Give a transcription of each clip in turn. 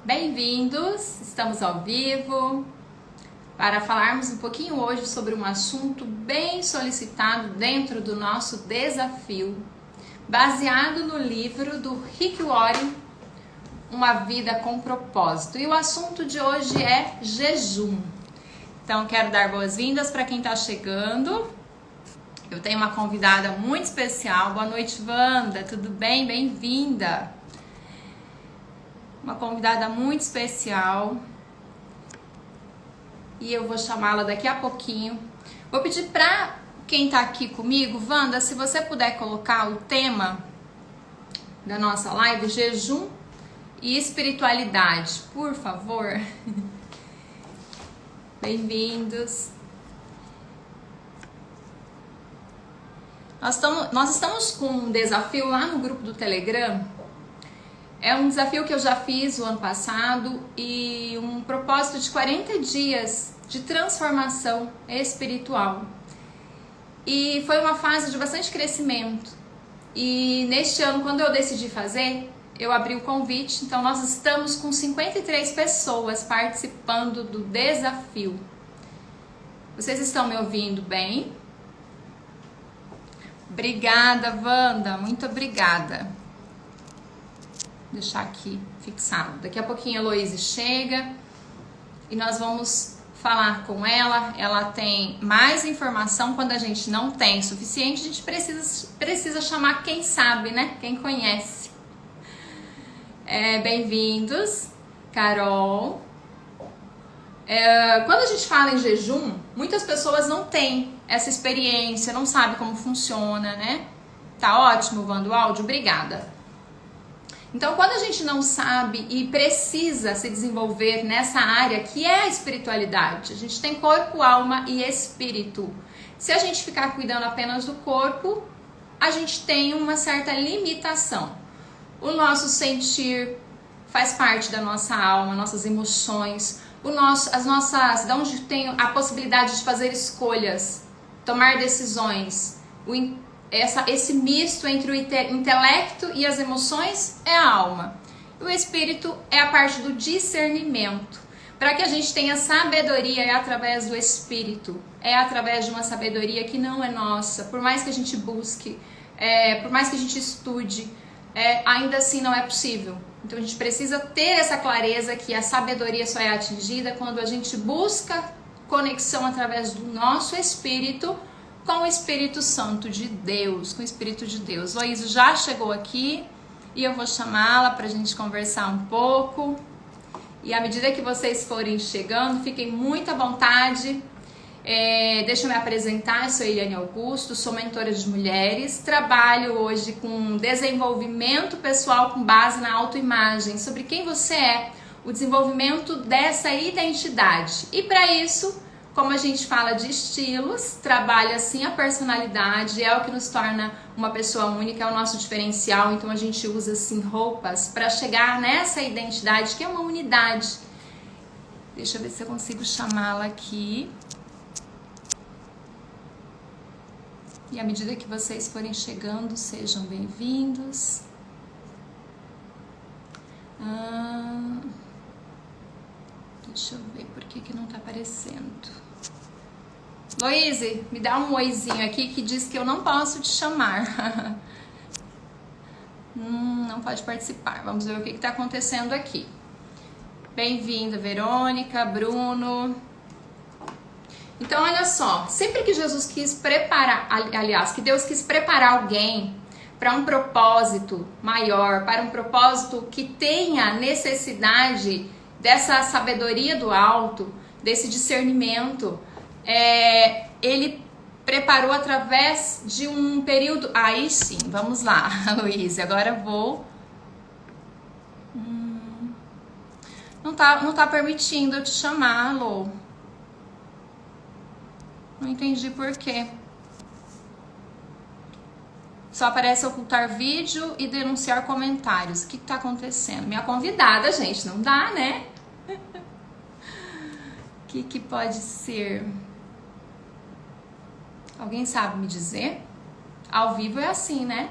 Bem-vindos, estamos ao vivo para falarmos um pouquinho hoje sobre um assunto bem solicitado dentro do nosso desafio, baseado no livro do Rick Warren, Uma Vida com Propósito. E o assunto de hoje é jejum. Então, quero dar boas-vindas para quem está chegando. Eu tenho uma convidada muito especial. Boa noite, Wanda. Tudo bem? Bem-vinda. Uma convidada muito especial. E eu vou chamá-la daqui a pouquinho. Vou pedir para quem está aqui comigo, Wanda, se você puder colocar o tema da nossa live, jejum e espiritualidade, por favor. Bem-vindos. Nós estamos com um desafio lá no grupo do Telegram. É um desafio que eu já fiz o ano passado e um propósito de 40 dias de transformação espiritual. E foi uma fase de bastante crescimento. E neste ano, quando eu decidi fazer, eu abri o convite. Então nós estamos com 53 pessoas participando do desafio. Vocês estão me ouvindo bem? Obrigada, Wanda, muito obrigada. Vou deixar aqui fixado. Daqui a pouquinho a Heloísa chega e nós vamos falar com ela. Ela tem mais informação. Quando a gente não tem suficiente, a gente precisa chamar quem sabe, né? Quem conhece. Bem-vindos, Carol. Quando a gente fala em jejum, muitas pessoas não têm essa experiência, não sabem como funciona, né? Tá ótimo, Wanda, o áudio, obrigada. Então, quando a gente não sabe e precisa se desenvolver nessa área que é a espiritualidade, a gente tem corpo, alma e espírito. Se a gente ficar cuidando apenas do corpo, a gente tem uma certa limitação. O nosso sentir faz parte da nossa alma, nossas emoções, de onde tem a possibilidade de fazer escolhas, tomar decisões, esse misto entre o intelecto e as emoções é a alma. O espírito é a parte do discernimento. Para que a gente tenha sabedoria é através do espírito, é através de uma sabedoria que não é nossa. Por mais que a gente busque, por mais que a gente estude, ainda assim não é possível. Então a gente precisa ter essa clareza que a sabedoria só é atingida quando a gente busca conexão através do nosso espírito com o Espírito Santo de Deus, com o Espírito de Deus. Luísa já chegou aqui e eu vou chamá-la para a gente conversar um pouco. E à medida que vocês forem chegando, fiquem muito à vontade. Deixa eu me apresentar, eu sou Eliane Augusto, sou mentora de mulheres, trabalho hoje com desenvolvimento pessoal com base na autoimagem, sobre quem você é, o desenvolvimento dessa identidade. E para isso, como a gente fala de estilos, trabalha assim a personalidade, é o que nos torna uma pessoa única, é o nosso diferencial, então a gente usa assim roupas para chegar nessa identidade que é uma unidade. Deixa eu ver se eu consigo chamá-la aqui. E à medida que vocês forem chegando, sejam bem-vindos. Deixa eu ver por que não tá aparecendo. Luíse, me dá um oizinho aqui que diz que eu não posso te chamar. Não pode participar. Vamos ver o que tá acontecendo aqui. Bem-vinda, Verônica, Bruno. Então, olha só, sempre que Jesus quis preparar, aliás, que Deus quis preparar alguém para um propósito maior, para um propósito que tenha necessidade dessa sabedoria do alto, desse discernimento, ele preparou através de um período... Aí sim, vamos lá, Luísa, agora eu vou... Não tá permitindo eu te chamar, Lô. Não entendi por quê. Só aparece ocultar vídeo e denunciar comentários. O que tá acontecendo? Minha convidada, gente, não dá, né? O que pode ser? Alguém sabe me dizer? Ao vivo é assim, né?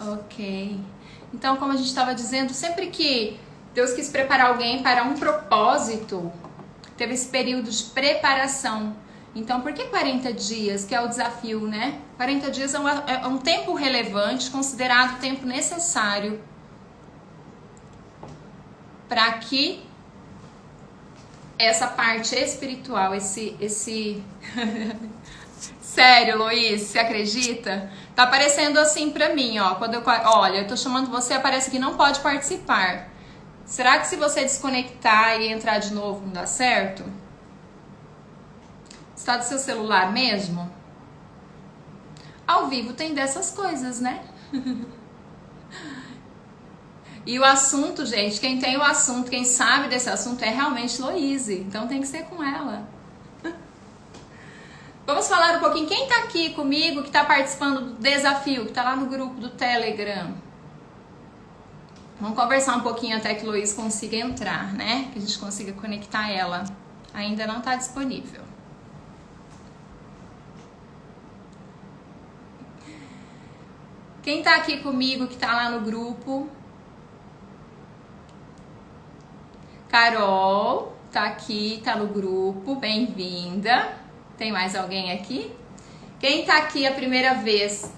Ok. Então, como a gente estava dizendo, sempre que Deus quis preparar alguém para um propósito, teve esse período de preparação. Então, por que 40 dias, que é o desafio, né? 40 dias é um tempo relevante, considerado o tempo necessário para que essa parte espiritual, esse... Sério, Luiz, você acredita? Tá aparecendo assim pra mim, ó. Olha, eu tô chamando você, aparece que não pode participar. Será que se você desconectar e entrar de novo não dá certo? Está do seu celular mesmo? Ao vivo tem dessas coisas, né? E o assunto, gente, quem tem o assunto, quem sabe desse assunto é realmente Loise. Então tem que ser com ela. Vamos falar um pouquinho, quem tá aqui comigo, que tá participando do desafio, que tá lá no grupo do Telegram. Vamos conversar um pouquinho até que o Luiz consiga entrar, né? Que a gente consiga conectar ela. Ainda não tá disponível. Quem tá aqui comigo, que tá lá no grupo? Carol, tá aqui, tá no grupo, bem-vinda. Tem mais alguém aqui? Quem tá aqui a primeira vez?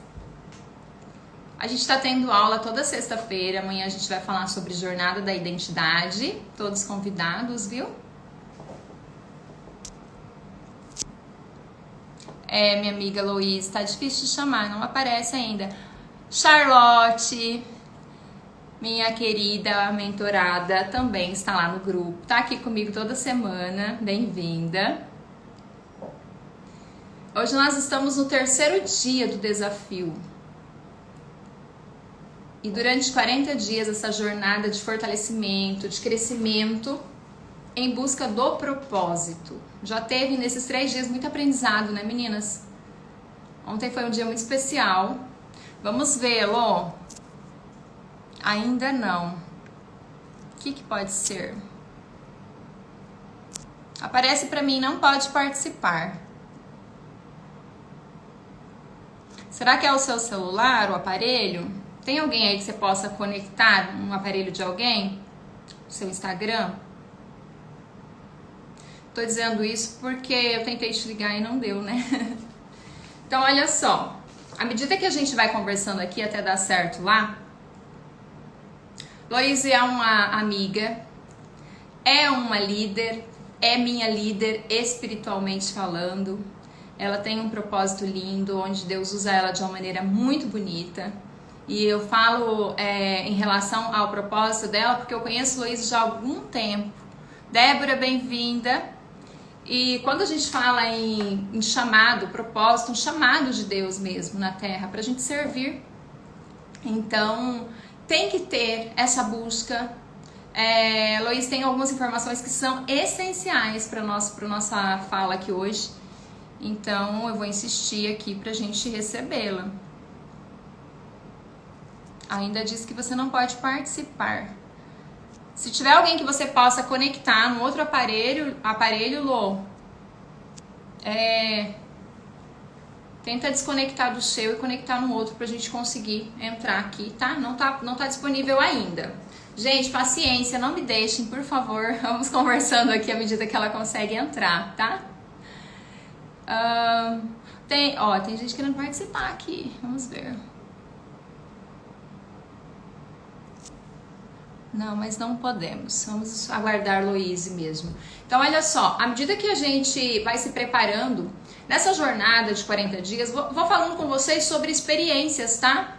A gente tá tendo aula toda sexta-feira. Amanhã a gente vai falar sobre Jornada da Identidade. Todos convidados, viu? É, minha amiga Loise, tá difícil de chamar, não aparece ainda. Charlotte, minha querida mentorada, também está lá no grupo. Tá aqui comigo toda semana. Bem-vinda. Hoje nós estamos no 3º dia do desafio. E durante 40 dias, essa jornada de fortalecimento, de crescimento, em busca do propósito. Já teve nesses 3 dias muito aprendizado, né, meninas? Ontem foi um dia muito especial. Vamos vê-lo? Ainda não. O que pode ser? Aparece pra mim, não pode participar. Será que é o seu celular, o aparelho? Tem alguém aí que você possa conectar um aparelho de alguém? O seu Instagram? Tô dizendo isso porque eu tentei te ligar e não deu, né? Então, olha só. À medida que a gente vai conversando aqui até dar certo lá, Loise é uma amiga, é uma líder, é minha líder espiritualmente falando. Ela tem um propósito lindo, onde Deus usa ela de uma maneira muito bonita. E eu falo em relação ao propósito dela, porque eu conheço Loise já há algum tempo. Débora, bem-vinda. E quando a gente fala em chamado, propósito, um chamado de Deus mesmo na Terra, para a gente servir. Então, tem que ter essa busca. Loise tem algumas informações que são essenciais para nossa fala aqui hoje. Então, eu vou insistir aqui pra gente recebê-la. Ainda diz que você não pode participar. Se tiver alguém que você possa conectar no outro aparelho Lô, tenta desconectar do seu e conectar no outro pra gente conseguir entrar aqui, tá? Não tá disponível ainda. Gente, paciência, não me deixem, por favor. Vamos conversando aqui à medida que ela consegue entrar, tá? Tem gente querendo participar aqui. Vamos ver. Não, mas não podemos. Vamos aguardar Loise mesmo. Então, olha só. À medida que a gente vai se preparando nessa jornada de 40 dias, vou falando com vocês sobre experiências, tá?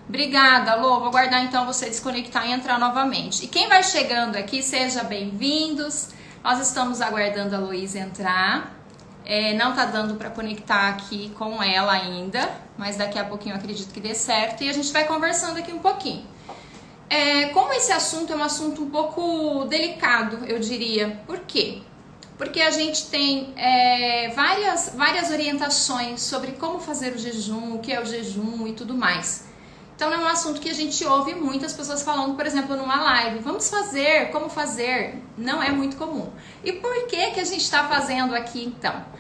Obrigada, Lô. Vou aguardar então você desconectar e entrar novamente. E quem vai chegando aqui, seja bem-vindos. Nós estamos aguardando a Loise entrar. Não tá dando para conectar aqui com ela ainda, mas daqui a pouquinho eu acredito que dê certo e a gente vai conversando aqui um pouquinho. Como esse assunto é um assunto um pouco delicado, eu diria. Por quê? Porque a gente tem várias orientações sobre como fazer o jejum, o que é o jejum e tudo mais. Então é um assunto que a gente ouve muitas pessoas falando, por exemplo, numa live. Vamos fazer, como fazer? Não é muito comum. E por que a gente está fazendo aqui então?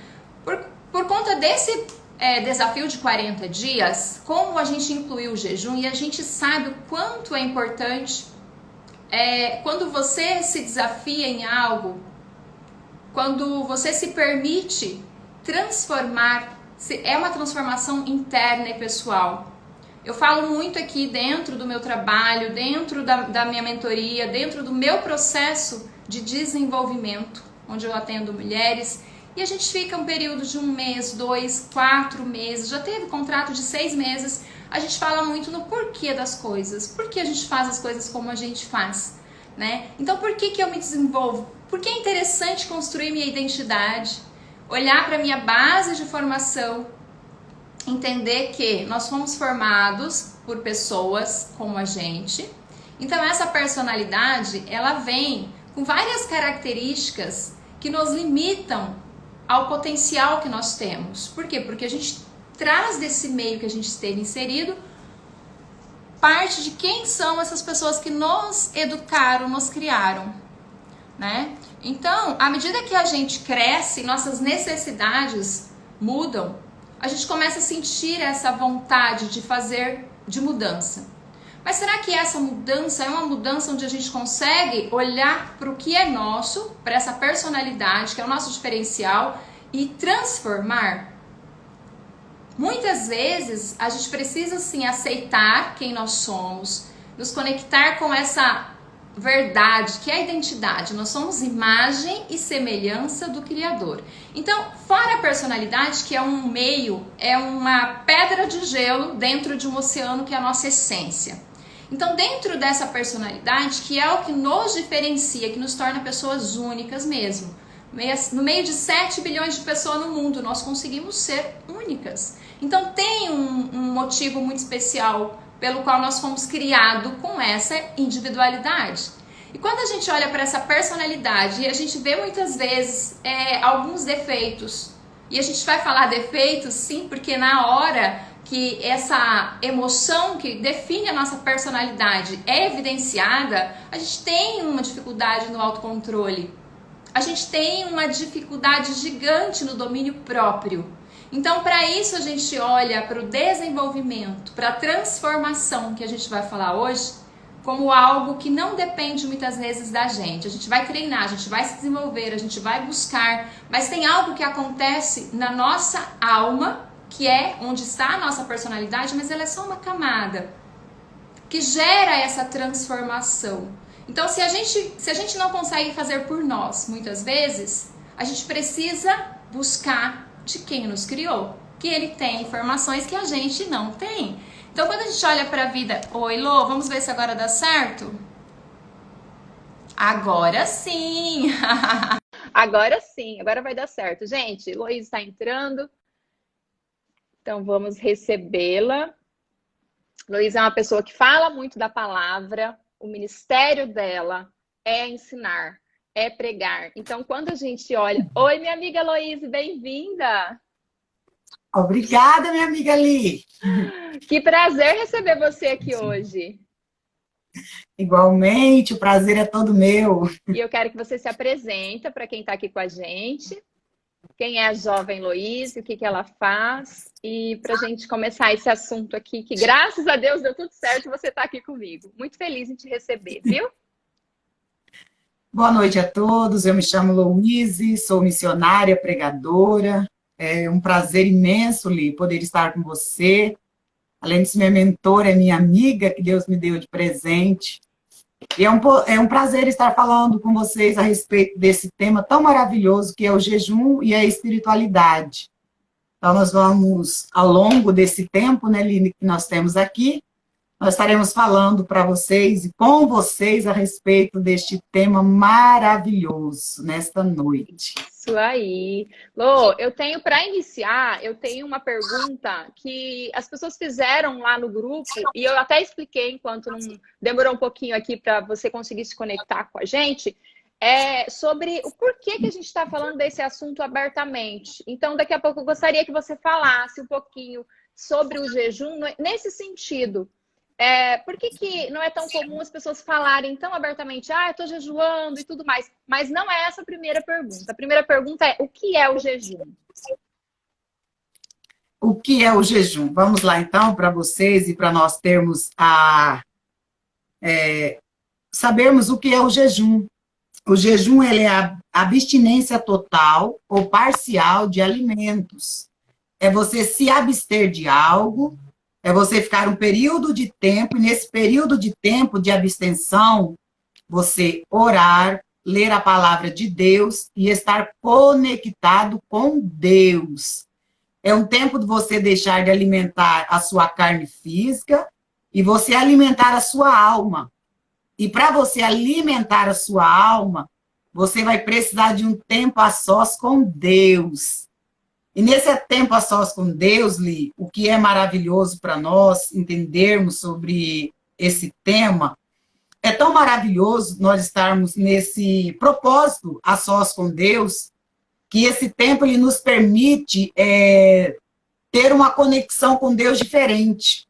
Por conta desse desafio de 40 dias, como a gente incluiu o jejum e a gente sabe o quanto é importante quando você se desafia em algo, quando você se permite transformar, é uma transformação interna e pessoal. Eu falo muito aqui dentro do meu trabalho, dentro da minha mentoria, dentro do meu processo de desenvolvimento, onde eu atendo mulheres, e a gente fica um período de 1 mês, 2, 4 meses, já teve contrato de 6 meses, a gente fala muito no porquê das coisas, por que a gente faz as coisas como a gente faz, né? Então por que eu me desenvolvo? Porque é interessante construir minha identidade, olhar para minha base de formação, entender que nós fomos formados por pessoas como a gente. Então essa personalidade, ela vem com várias características que nos limitam ao potencial que nós temos. Por quê? Porque a gente traz desse meio que a gente esteve inserido parte de quem são essas pessoas que nos educaram, nos criaram, né? Então, à medida que a gente cresce, nossas necessidades mudam, a gente começa a sentir essa vontade de fazer, de mudança. Mas será que essa mudança é uma mudança onde a gente consegue olhar para o que é nosso, para essa personalidade, que é o nosso diferencial, e transformar? Muitas vezes a gente precisa sim aceitar quem nós somos, nos conectar com essa verdade, que é a identidade. Nós somos imagem e semelhança do Criador. Então, fora a personalidade, que é um meio, é uma pedra de gelo dentro de um oceano, que é a nossa essência. Então, dentro dessa personalidade, que é o que nos diferencia, que nos torna pessoas únicas mesmo. No meio de 7 bilhões de pessoas no mundo, nós conseguimos ser únicas. Então, tem um motivo muito especial pelo qual nós fomos criados com essa individualidade. E quando a gente olha para essa personalidade e a gente vê muitas vezes alguns defeitos, e a gente vai falar defeitos sim, porque na hora que essa emoção que define a nossa personalidade é evidenciada, a gente tem uma dificuldade no autocontrole, a gente tem uma dificuldade gigante no domínio próprio. Então, para isso, a gente olha para o desenvolvimento, para a transformação que a gente vai falar hoje, como algo que não depende muitas vezes da gente. A gente vai treinar, a gente vai se desenvolver, a gente vai buscar, mas tem algo que acontece na nossa alma, que é onde está a nossa personalidade, mas ela é só uma camada que gera essa transformação. Então, se a gente não consegue fazer por nós, muitas vezes, a gente precisa buscar de quem nos criou, que ele tem informações que a gente não tem. Então, quando a gente olha para a vida... Oi, Lô, vamos ver se agora dá certo? Agora sim! Agora sim, agora vai dar certo. Gente, Luiz está entrando, então vamos recebê-la. Luiz é uma pessoa que fala muito da palavra, o ministério dela é ensinar, é pregar. Então, quando a gente olha... Oi, minha amiga Heloísa, bem-vinda! Obrigada, minha amiga Li. Que prazer receber você aqui hoje. Igualmente, o prazer é todo meu. E eu quero que você se apresente para quem está aqui com a gente. Quem é a jovem Heloísa, o que ela faz. E para a gente começar esse assunto aqui, que graças a Deus deu tudo certo e você está aqui comigo. Muito feliz em te receber, viu? Boa noite a todos, eu me chamo Louise, sou missionária, pregadora. É um prazer imenso, Li, poder estar com você. Além de ser minha mentora, é minha amiga, que Deus me deu de presente. E é um prazer estar falando com vocês a respeito desse tema tão maravilhoso que é o jejum e a espiritualidade. Então, nós vamos, ao longo desse tempo, né, Li, que nós temos aqui, nós estaremos falando para vocês e com vocês a respeito deste tema maravilhoso nesta noite. Isso aí. Lô, eu tenho, para iniciar, eu tenho uma pergunta que as pessoas fizeram lá no grupo e eu até expliquei enquanto não demorou um pouquinho aqui para você conseguir se conectar com a gente, sobre o porquê que a gente está falando desse assunto abertamente. Então, daqui a pouco eu gostaria que você falasse um pouquinho sobre o jejum nesse sentido. Por que não é tão comum as pessoas falarem tão abertamente, eu tô jejuando e tudo mais? Mas não é essa a primeira pergunta. A primeira pergunta é, o que é o jejum? o que é o jejum. Vamos lá, então, para vocês e para nós termos sabermos o que é o jejum. O jejum ele é a abstinência total ou parcial de alimentos. É você se abster de algo, é você ficar um período de tempo, e nesse período de tempo de abstenção, você orar, ler a palavra de Deus e estar conectado com Deus. É um tempo de você deixar de alimentar a sua carne física e você alimentar a sua alma. E para você alimentar a sua alma, você vai precisar de um tempo a sós com Deus. E nesse tempo a sós com Deus, Li, o que é maravilhoso para nós entendermos sobre esse tema, é tão maravilhoso nós estarmos nesse propósito a sós com Deus, que esse tempo ele nos permite ter uma conexão com Deus diferente.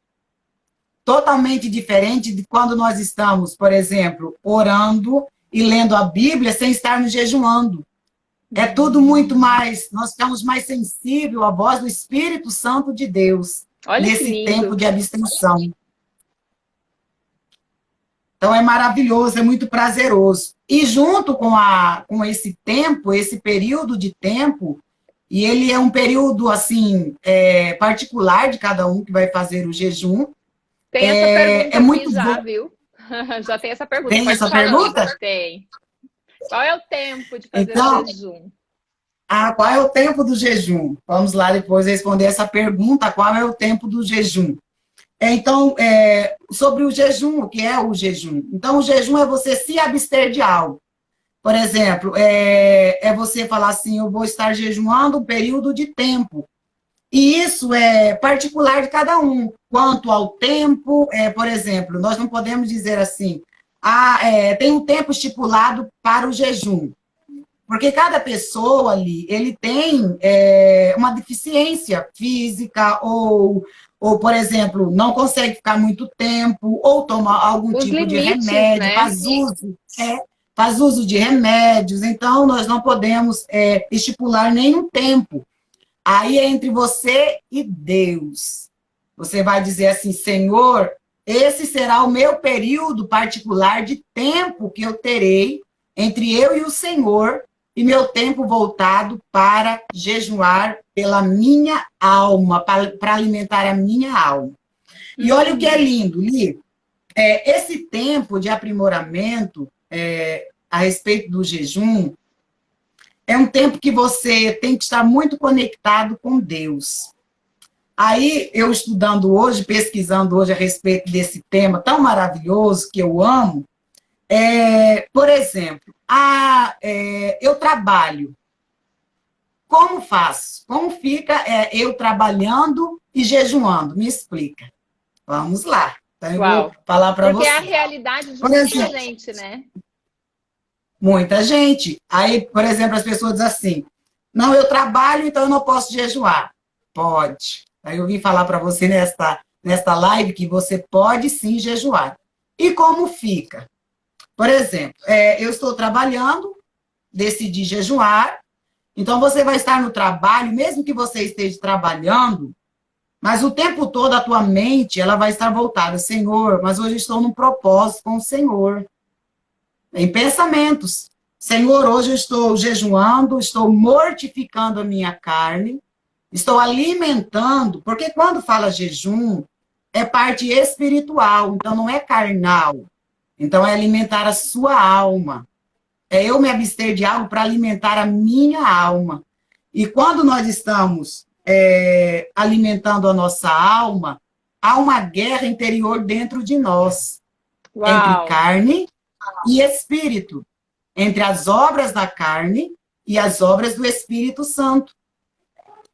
Totalmente diferente de quando nós estamos, por exemplo, orando e lendo a Bíblia sem estarmos jejuando. É tudo muito mais, nós ficamos mais sensíveis à voz do Espírito Santo de Deus. Olha nesse tempo de abstenção. Então é maravilhoso, é muito prazeroso. E junto com esse tempo, esse período de tempo, e ele é um período assim particular de cada um que vai fazer o jejum. Tem essa pergunta é muito já, bom. viu? Já tem essa pergunta. Tem essa pergunta? Tem. Qual é o tempo de fazer o jejum? Qual é o tempo do jejum? Vamos lá depois responder essa pergunta, qual é o tempo do jejum? Então, sobre o jejum, o que é o jejum? Então, o jejum é você se abster de algo. Por exemplo, é você falar assim, eu vou estar jejuando um período de tempo. E isso é particular de cada um. Quanto ao tempo, por exemplo, nós não podemos dizer assim, tem um tempo estipulado para o jejum. Porque cada pessoa ali, ele tem uma deficiência física ou, por exemplo, não consegue ficar muito tempo, ou toma algum tipo limites, de remédio, né? faz uso de remédios. Então, nós não podemos estipular nenhum tempo. Aí é entre você e Deus. Você vai dizer assim, Senhor, esse será o meu período particular de tempo que eu terei entre eu e o Senhor, e meu tempo voltado para jejuar pela minha alma, para alimentar a minha alma. E olha o que é lindo, Li. Esse tempo de aprimoramento a respeito do jejum é um tempo que você tem que estar muito conectado com Deus. Aí, eu estudando hoje, pesquisando hoje a respeito desse tema tão maravilhoso que eu amo, por exemplo, eu trabalho. Como faço? Como fica eu trabalhando e jejuando? Me explica. Vamos lá. Então, eu vou falar para você. Porque é a realidade de muita gente, né? Muita gente. Aí, por exemplo, as pessoas dizem assim, não, eu trabalho, então eu não posso jejuar. Pode. Aí eu vim falar para você nesta live que você pode sim jejuar. E como fica? Por exemplo, eu estou trabalhando, decidi jejuar, então você vai estar no trabalho, mesmo que você esteja trabalhando, mas o tempo todo a tua mente ela vai estar voltada, Senhor, mas hoje estou num propósito com o Senhor. Em pensamentos. Senhor, hoje eu estou jejuando, estou mortificando a minha carne, estou alimentando, porque quando fala jejum, é parte espiritual, então não é carnal. Então, é alimentar a sua alma. É eu me abster de algo para alimentar a minha alma. E quando nós estamos alimentando a nossa alma, há uma guerra interior dentro de nós. Entre carne e espírito. Entre as obras da carne e as obras do Espírito Santo.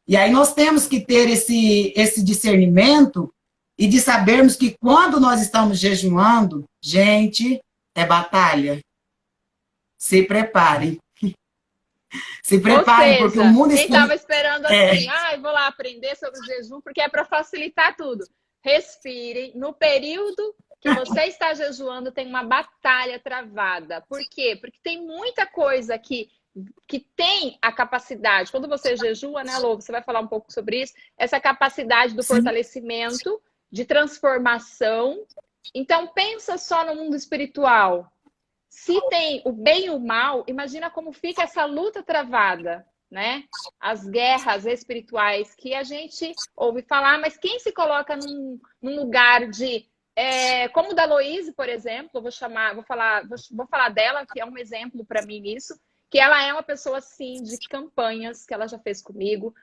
E aí nós temos que ter esse discernimento e de sabermos que quando nós estamos jejuando, gente, é batalha. Se preparem. Se preparem, porque o mundo quem estava esperando assim, eu vou lá aprender sobre o jejum, porque é para facilitar tudo. Respirem. No período que você está jejuando, tem uma batalha travada. Por quê? Porque tem muita coisa que que tem a capacidade, quando você jejua, né, Lô, você vai falar um pouco sobre isso, essa capacidade do fortalecimento, de transformação. Então, pensa só no mundo espiritual. Se tem o bem e o mal, imagina como fica essa luta travada, né? As guerras espirituais que a gente ouve falar, mas quem se coloca num lugar de... como o da Loíse, por exemplo, vou falar dela, que é um exemplo para mim nisso, que ela é uma pessoa, assim, de campanhas que ela já fez comigo,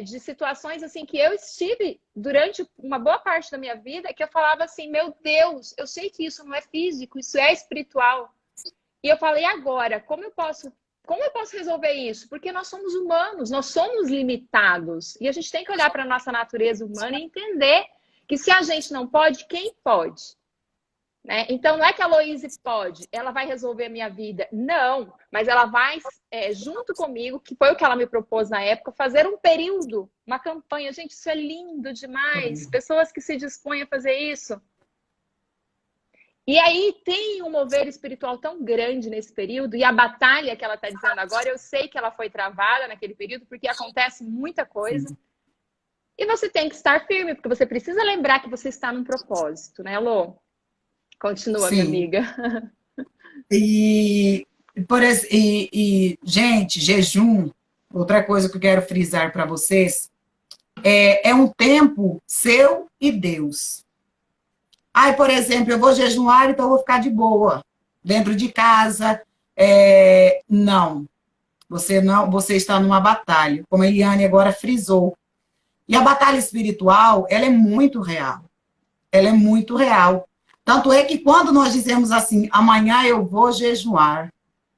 de situações, assim, que eu estive durante uma boa parte da minha vida, que eu falava assim, meu Deus, eu sei que isso não é físico, isso é espiritual. E eu falei, agora, como eu posso resolver isso? Porque nós somos humanos, nós somos limitados. E a gente tem que olhar para a nossa natureza humana e entender que se a gente não pode, quem pode? Né? Então, não é que a Loíse pode, ela vai resolver a minha vida. Não, mas ela vai, junto comigo, que foi o que ela me propôs na época, fazer um período, uma campanha. Gente, isso é lindo demais. Pessoas que se dispõem a fazer isso. E aí tem um mover espiritual tão grande nesse período, e a batalha que ela está dizendo agora, eu sei que ela foi travada naquele período, porque acontece muita coisa. E você tem que estar firme, porque você precisa lembrar que você está num propósito, né, Lô? Continua, minha amiga. Gente, jejum, outra coisa que eu quero frisar para vocês, é um tempo seu e Deus. Ai, por exemplo, eu vou jejuar, então eu vou ficar de boa, dentro de casa. Não, você está numa batalha, como a Eliane agora frisou. E a batalha espiritual, ela é muito real. Ela é muito real. Tanto é que quando nós dizemos assim, amanhã eu vou jejuar,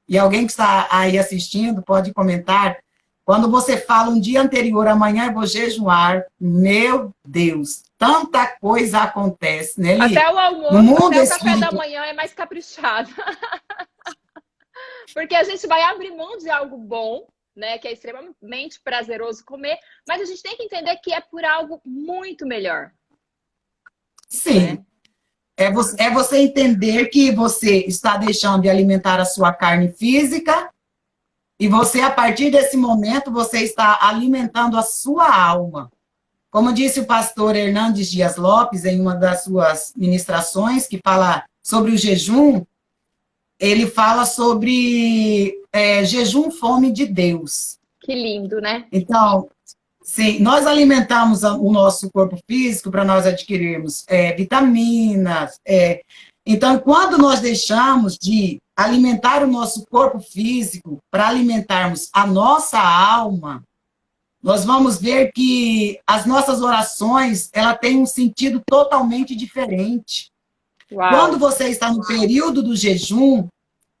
e alguém que está aí assistindo pode comentar, quando você fala um dia anterior, amanhã eu vou jejuar, meu Deus, tanta coisa acontece, né, Li? Até o almoço, no mundo até o café da manhã é mais caprichado. Porque a gente vai abrir mão de algo bom, né, que é extremamente prazeroso comer, mas a gente tem que entender que é por algo muito melhor. Sim. Né? É você entender que você está deixando de alimentar a sua carne física e você, a partir desse momento, você está alimentando a sua alma. Como disse o pastor Hernandes Dias Lopes, em uma das suas ministrações, que fala sobre o jejum, ele fala sobre jejum, fome de Deus. Que lindo, né? Então, sim, nós alimentamos o nosso corpo físico para nós adquirirmos vitaminas. Então, quando nós deixamos de alimentar o nosso corpo físico para alimentarmos a nossa alma, nós vamos ver que as nossas orações, ela tem um sentido totalmente diferente. Uau. Quando você está no período do jejum,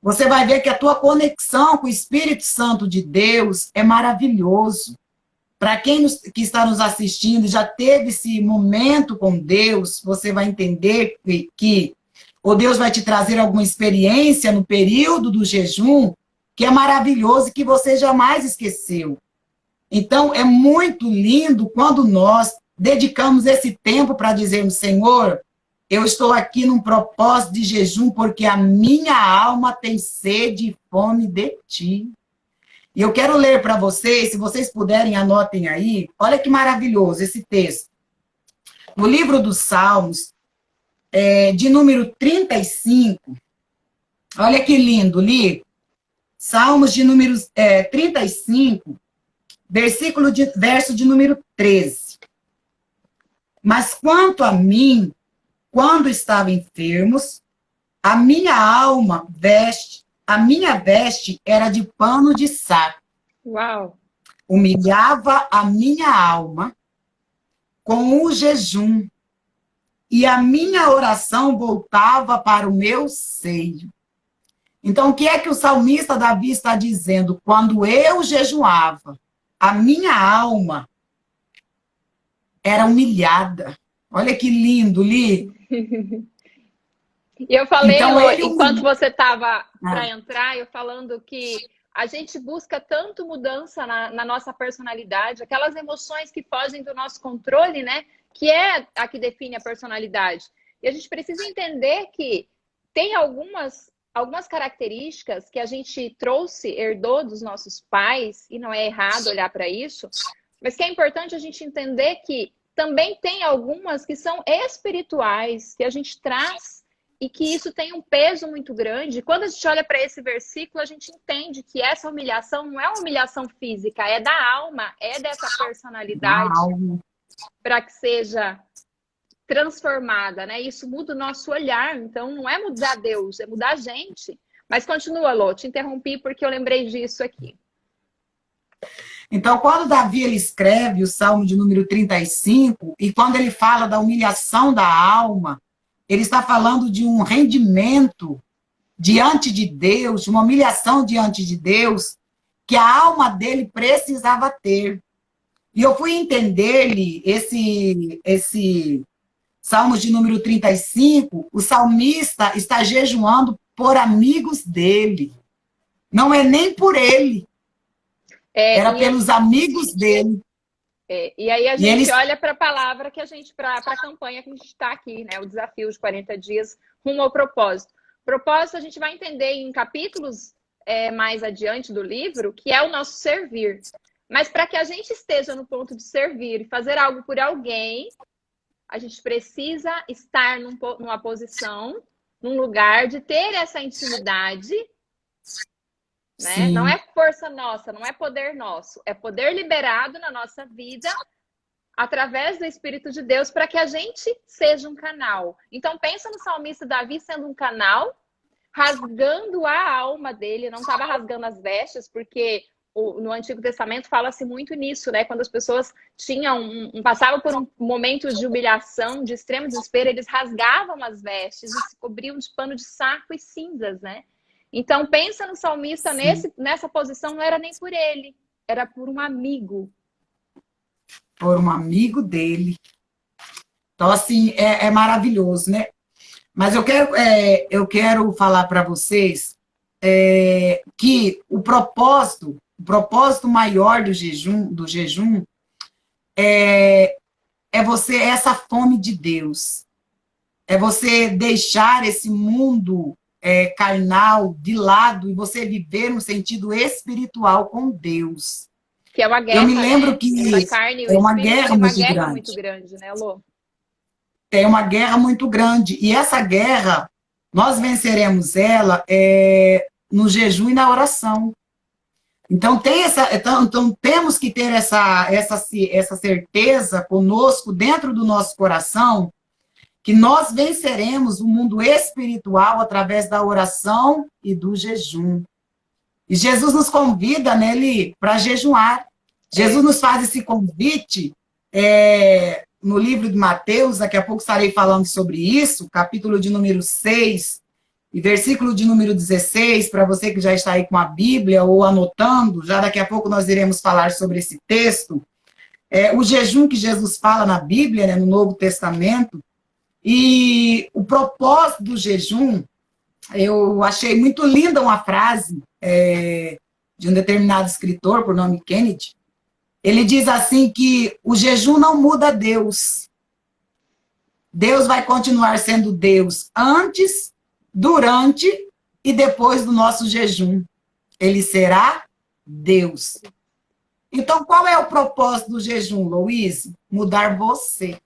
você vai ver que a tua conexão com o Espírito Santo de Deus é maravilhoso. Para quem que está nos assistindo, já teve esse momento com Deus, você vai entender que ou Deus vai te trazer alguma experiência no período do jejum que é maravilhoso e que você jamais esqueceu. Então, é muito lindo quando nós dedicamos esse tempo para dizermos, Senhor, eu estou aqui num propósito de jejum porque a minha alma tem sede e fome de ti. E eu quero ler para vocês, se vocês puderem, anotem aí. Olha que maravilhoso esse texto. No livro dos Salmos, de número 35, olha que lindo, Li. Salmos de número 35, verso de número 13. Mas quanto a mim, quando estava enfermos, a minha veste era de pano de saco. Uau! Humilhava a minha alma com o jejum, e a minha oração voltava para o meu seio. Então, o que é que o salmista Davi está dizendo? Quando eu jejuava, a minha alma era humilhada. Olha que lindo, Li. E eu falei, então, enquanto você estava para entrar, eu falando que a gente busca tanto mudança na nossa personalidade, aquelas emoções que fogem do nosso controle, né? Que é a que define a personalidade. E a gente precisa entender que tem algumas algumas características que a gente trouxe, herdou dos nossos pais, e não é errado olhar para isso, mas que é importante a gente entender que também tem algumas que são espirituais, que a gente traz e que isso tem um peso muito grande. Quando a gente olha para esse versículo, a gente entende que essa humilhação não é uma humilhação física, é da alma, é dessa personalidade, para que seja transformada, né? Isso muda o nosso olhar, então não é mudar Deus, é mudar a gente. Mas continua, Lô, te interrompi porque eu lembrei disso aqui. Então, quando Davi ele escreve o Salmo de número 35, e quando ele fala da humilhação da alma, ele está falando de um rendimento diante de Deus, de uma humilhação diante de Deus, que a alma dele precisava ter. E eu fui entender-lhe esse Salmo de número 35, o salmista está jejuando por amigos dele. Não é nem por ele. Era pelos amigos dele. E aí a gente olha para a palavra que a gente, para a campanha que a gente está aqui, né? O desafio de 40 dias rumo ao propósito. Propósito a gente vai entender em capítulos mais adiante do livro, que é o nosso servir. Mas para que a gente esteja no ponto de servir e fazer algo por alguém, a gente precisa estar numa posição, num lugar de ter essa intimidade, né? Não é força nossa, não é poder nosso, é poder liberado na nossa vida através do Espírito de Deus para que a gente seja um canal. Então pensa no salmista Davi sendo um canal, rasgando a alma dele, não estava rasgando as vestes, porque no Antigo Testamento fala-se muito nisso, né? Quando as pessoas passavam por um momento de humilhação, de extremo desespero, eles rasgavam as vestes e se cobriam de pano de saco e cinzas, né? Então, pensa no salmista nessa posição, não era nem por ele, era por um amigo. Por um amigo dele. Então, assim, é maravilhoso, né? Mas eu quero falar para vocês que o propósito maior do jejum é você, essa fome de Deus. É você deixar esse mundo carnal de lado e você viver no sentido espiritual com Deus. Que é uma guerra, eu me lembro, né? Que essa carne, é uma guerra muito grande, né, Lô? É uma guerra muito grande. E essa guerra, nós venceremos ela no jejum e na oração. Então, temos que ter essa certeza conosco, dentro do nosso coração, que nós venceremos o mundo espiritual através da oração e do jejum. E Jesus nos convida, né, para jejuar. Jesus nos faz esse convite no livro de Mateus, daqui a pouco estarei falando sobre isso, capítulo de número 6, e versículo de número 16, para você que já está aí com a Bíblia ou anotando, já daqui a pouco nós iremos falar sobre esse texto. O jejum que Jesus fala na Bíblia, né, no Novo Testamento, e o propósito do jejum, eu achei muito linda uma frase de um determinado escritor, por nome Kennedy. Ele diz assim que o jejum não muda Deus. Deus vai continuar sendo Deus antes, durante e depois do nosso jejum. Ele será Deus. Então, qual é o propósito do jejum, Louise? Mudar você.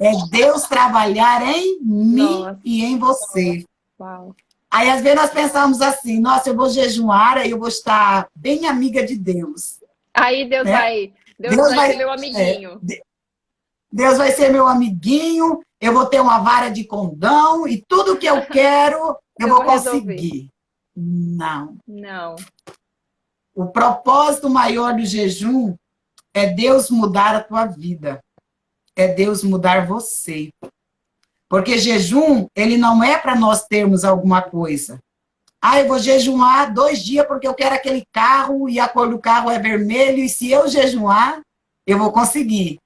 É Deus trabalhar em mim e em você. Uau. Aí, às vezes, nós pensamos assim, nossa, eu vou jejuar, aí eu vou estar bem amiga de Deus. Aí Deus vai ser meu amiguinho. Deus vai ser meu amiguinho, eu vou ter uma vara de condão e tudo que eu quero, eu vou conseguir. Não. O propósito maior do jejum é Deus mudar a tua vida. É Deus mudar você. Porque jejum, ele não é para nós termos alguma coisa. Eu vou jejuar 2 dias porque eu quero aquele carro e a cor do carro é vermelho e se eu jejuar, eu vou conseguir.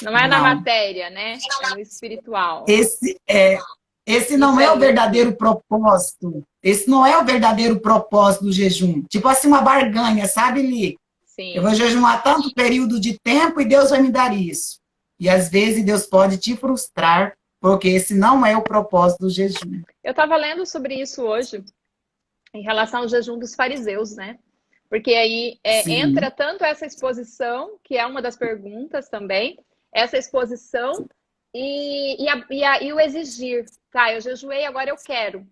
Não é na matéria, né? É no espiritual. Esse não é o verdadeiro propósito. Esse não é o verdadeiro propósito do jejum. Tipo assim, uma barganha, sabe, Li? Sim. Eu vou jejuar tanto período de tempo e Deus vai me dar isso. E às vezes Deus pode te frustrar porque esse não é o propósito do jejum. Eu estava lendo sobre isso hoje, em relação ao jejum dos fariseus, né? Porque aí entra tanto essa exposição, que é uma das perguntas também, essa exposição e o exigir. Tá, eu jejuei, agora eu quero.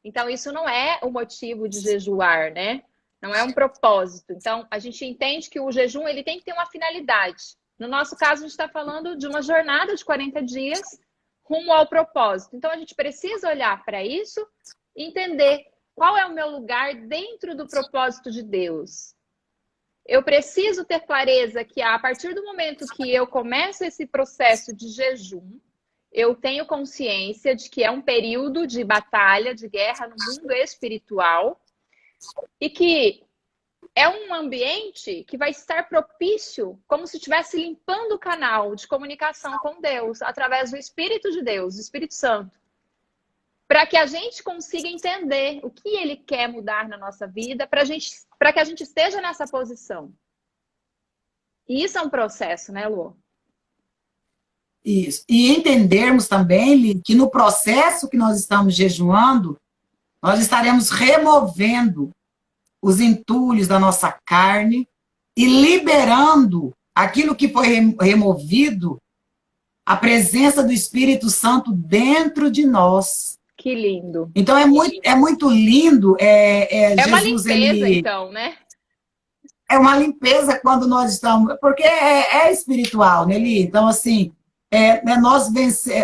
Então, isso não é o motivo de jejuar, né? Não é um propósito. Então, a gente entende que o jejum ele tem que ter uma finalidade. No nosso caso, a gente está falando de uma jornada de 40 dias rumo ao propósito. Então, a gente precisa olhar para isso e entender qual é o meu lugar dentro do propósito de Deus. Eu preciso ter clareza que a partir do momento que eu começo esse processo de jejum, eu tenho consciência de que é um período de batalha, de guerra no mundo espiritual e que é um ambiente que vai estar propício, como se estivesse limpando o canal de comunicação com Deus, através do Espírito de Deus, do Espírito Santo, para que a gente consiga entender o que Ele quer mudar na nossa vida, para que a gente esteja nessa posição. E isso é um processo, né, Lu? Isso. E entendermos também, Li, que no processo que nós estamos jejuando, nós estaremos removendo os entulhos da nossa carne e liberando aquilo que foi removido, a presença do Espírito Santo dentro de nós. Que lindo. Então, é muito lindo. Uma Jesus, limpeza, então, né? É uma limpeza quando nós estamos... Porque é espiritual, né, Li? Então, assim, nós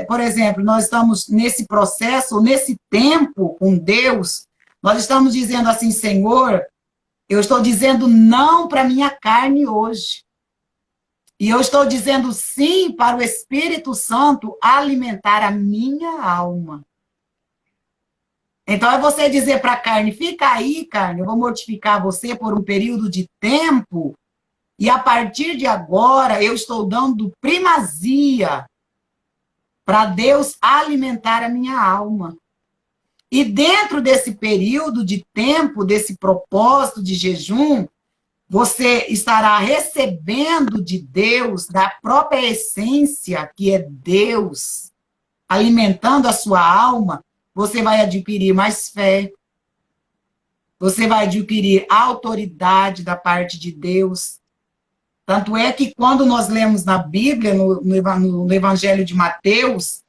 por exemplo, nós estamos nesse processo, nesse tempo com Deus, nós estamos dizendo assim, Senhor, eu estou dizendo não para a minha carne hoje. E eu estou dizendo sim para o Espírito Santo alimentar a minha alma. Então, é você dizer para a carne, fica aí, carne, eu vou mortificar você por um período de tempo, e a partir de agora eu estou dando primazia para Deus alimentar a minha alma. E dentro desse período de tempo, desse propósito de jejum, você estará recebendo de Deus, da própria essência, que é Deus, alimentando a sua alma. Você vai adquirir mais fé, você vai adquirir autoridade da parte de Deus. Tanto é que quando nós lemos na Bíblia, no Evangelho de Mateus,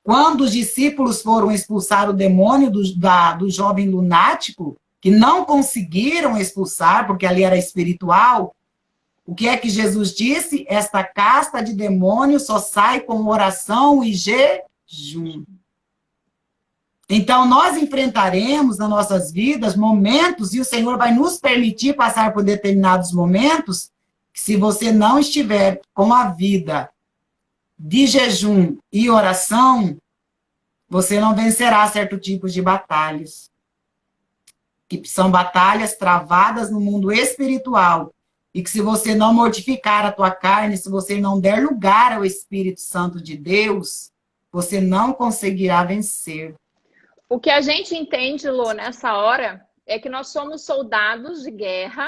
quando os discípulos foram expulsar o demônio do jovem lunático, que não conseguiram expulsar, porque ali era espiritual, o que é que Jesus disse? Esta casta de demônios só sai com oração e jejum. Então, nós enfrentaremos nas nossas vidas momentos, e o Senhor vai nos permitir passar por determinados momentos, que se você não estiver com a vida de jejum e oração, você não vencerá certo tipo de batalhas. Que são batalhas travadas no mundo espiritual. E que se você não mortificar a tua carne, se você não der lugar ao Espírito Santo de Deus, você não conseguirá vencer. O que a gente entende, Lô, nessa hora, é que nós somos soldados de guerra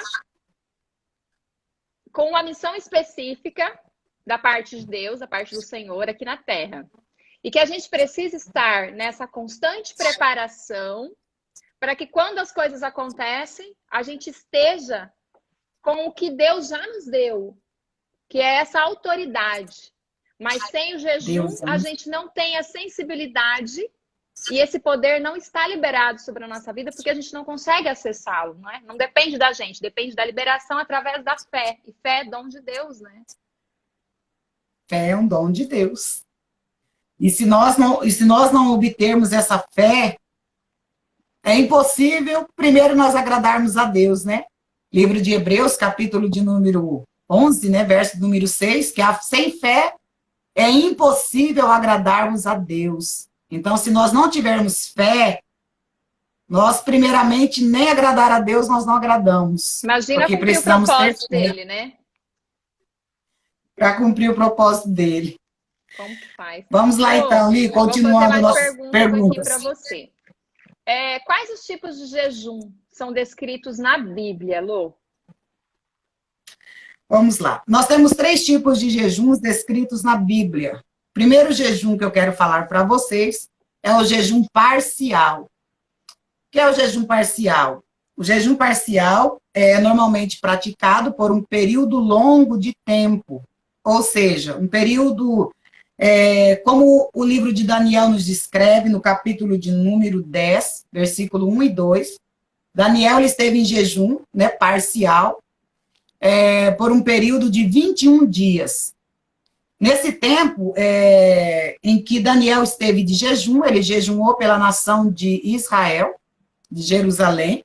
com uma missão específica da parte de Deus, da parte do Senhor aqui na Terra. E que a gente precisa estar nessa constante preparação para que quando as coisas acontecem, a gente esteja com o que Deus já nos deu, que é essa autoridade. Mas sem o jejum, a gente não tem a sensibilidade e esse poder não está liberado sobre a nossa vida porque a gente não consegue acessá-lo, não é? Não depende da gente, depende da liberação através da fé. E fé é dom de Deus, né? Fé é um dom de Deus. E se nós não obtermos essa fé, é impossível, primeiro, nós agradarmos a Deus, né? Livro de Hebreus, capítulo de número 11, né? Verso número 6, que sem fé é impossível agradarmos a Deus. Então, se nós não tivermos fé, nós, primeiramente, nem agradar a Deus, nós não agradamos. Imagina cumprir o propósito dele, né? Para cumprir o propósito dele. Como que faz? Vamos lá, então, Li, continuando nossas perguntas. Aqui para você. Quais os tipos de jejum são descritos na Bíblia, Lô? Vamos lá. Nós temos 3 tipos de jejuns descritos na Bíblia. primeiro jejum que eu quero falar para vocês é o jejum parcial. O que é o jejum parcial? O jejum parcial é normalmente praticado por um período longo de tempo, ou seja, um período, como o livro de Daniel nos descreve, no capítulo de número 10, versículo 1 e 2, Daniel ele esteve em jejum, né, parcial, por um período de 21 dias. Nesse tempo em que Daniel esteve de jejum, ele jejuou pela nação de Israel, de Jerusalém,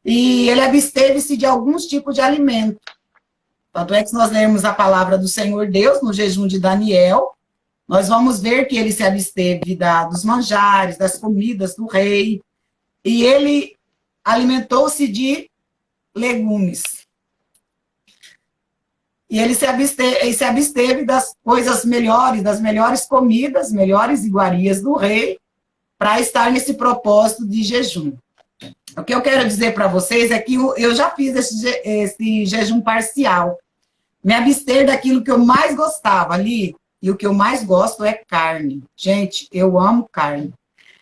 e ele absteve-se de alguns tipos de alimento. Tanto é que se nós lermos a palavra do Senhor Deus no jejum de Daniel, nós vamos ver que ele se absteve dos manjares, das comidas do rei, e ele alimentou-se de legumes. E ele se absteve das coisas melhores, das melhores comidas, melhores iguarias do rei, para estar nesse propósito de jejum. O que eu quero dizer para vocês é que eu já fiz esse jejum parcial. Me abster daquilo que eu mais gostava ali, e o que eu mais gosto é carne. Gente, eu amo carne.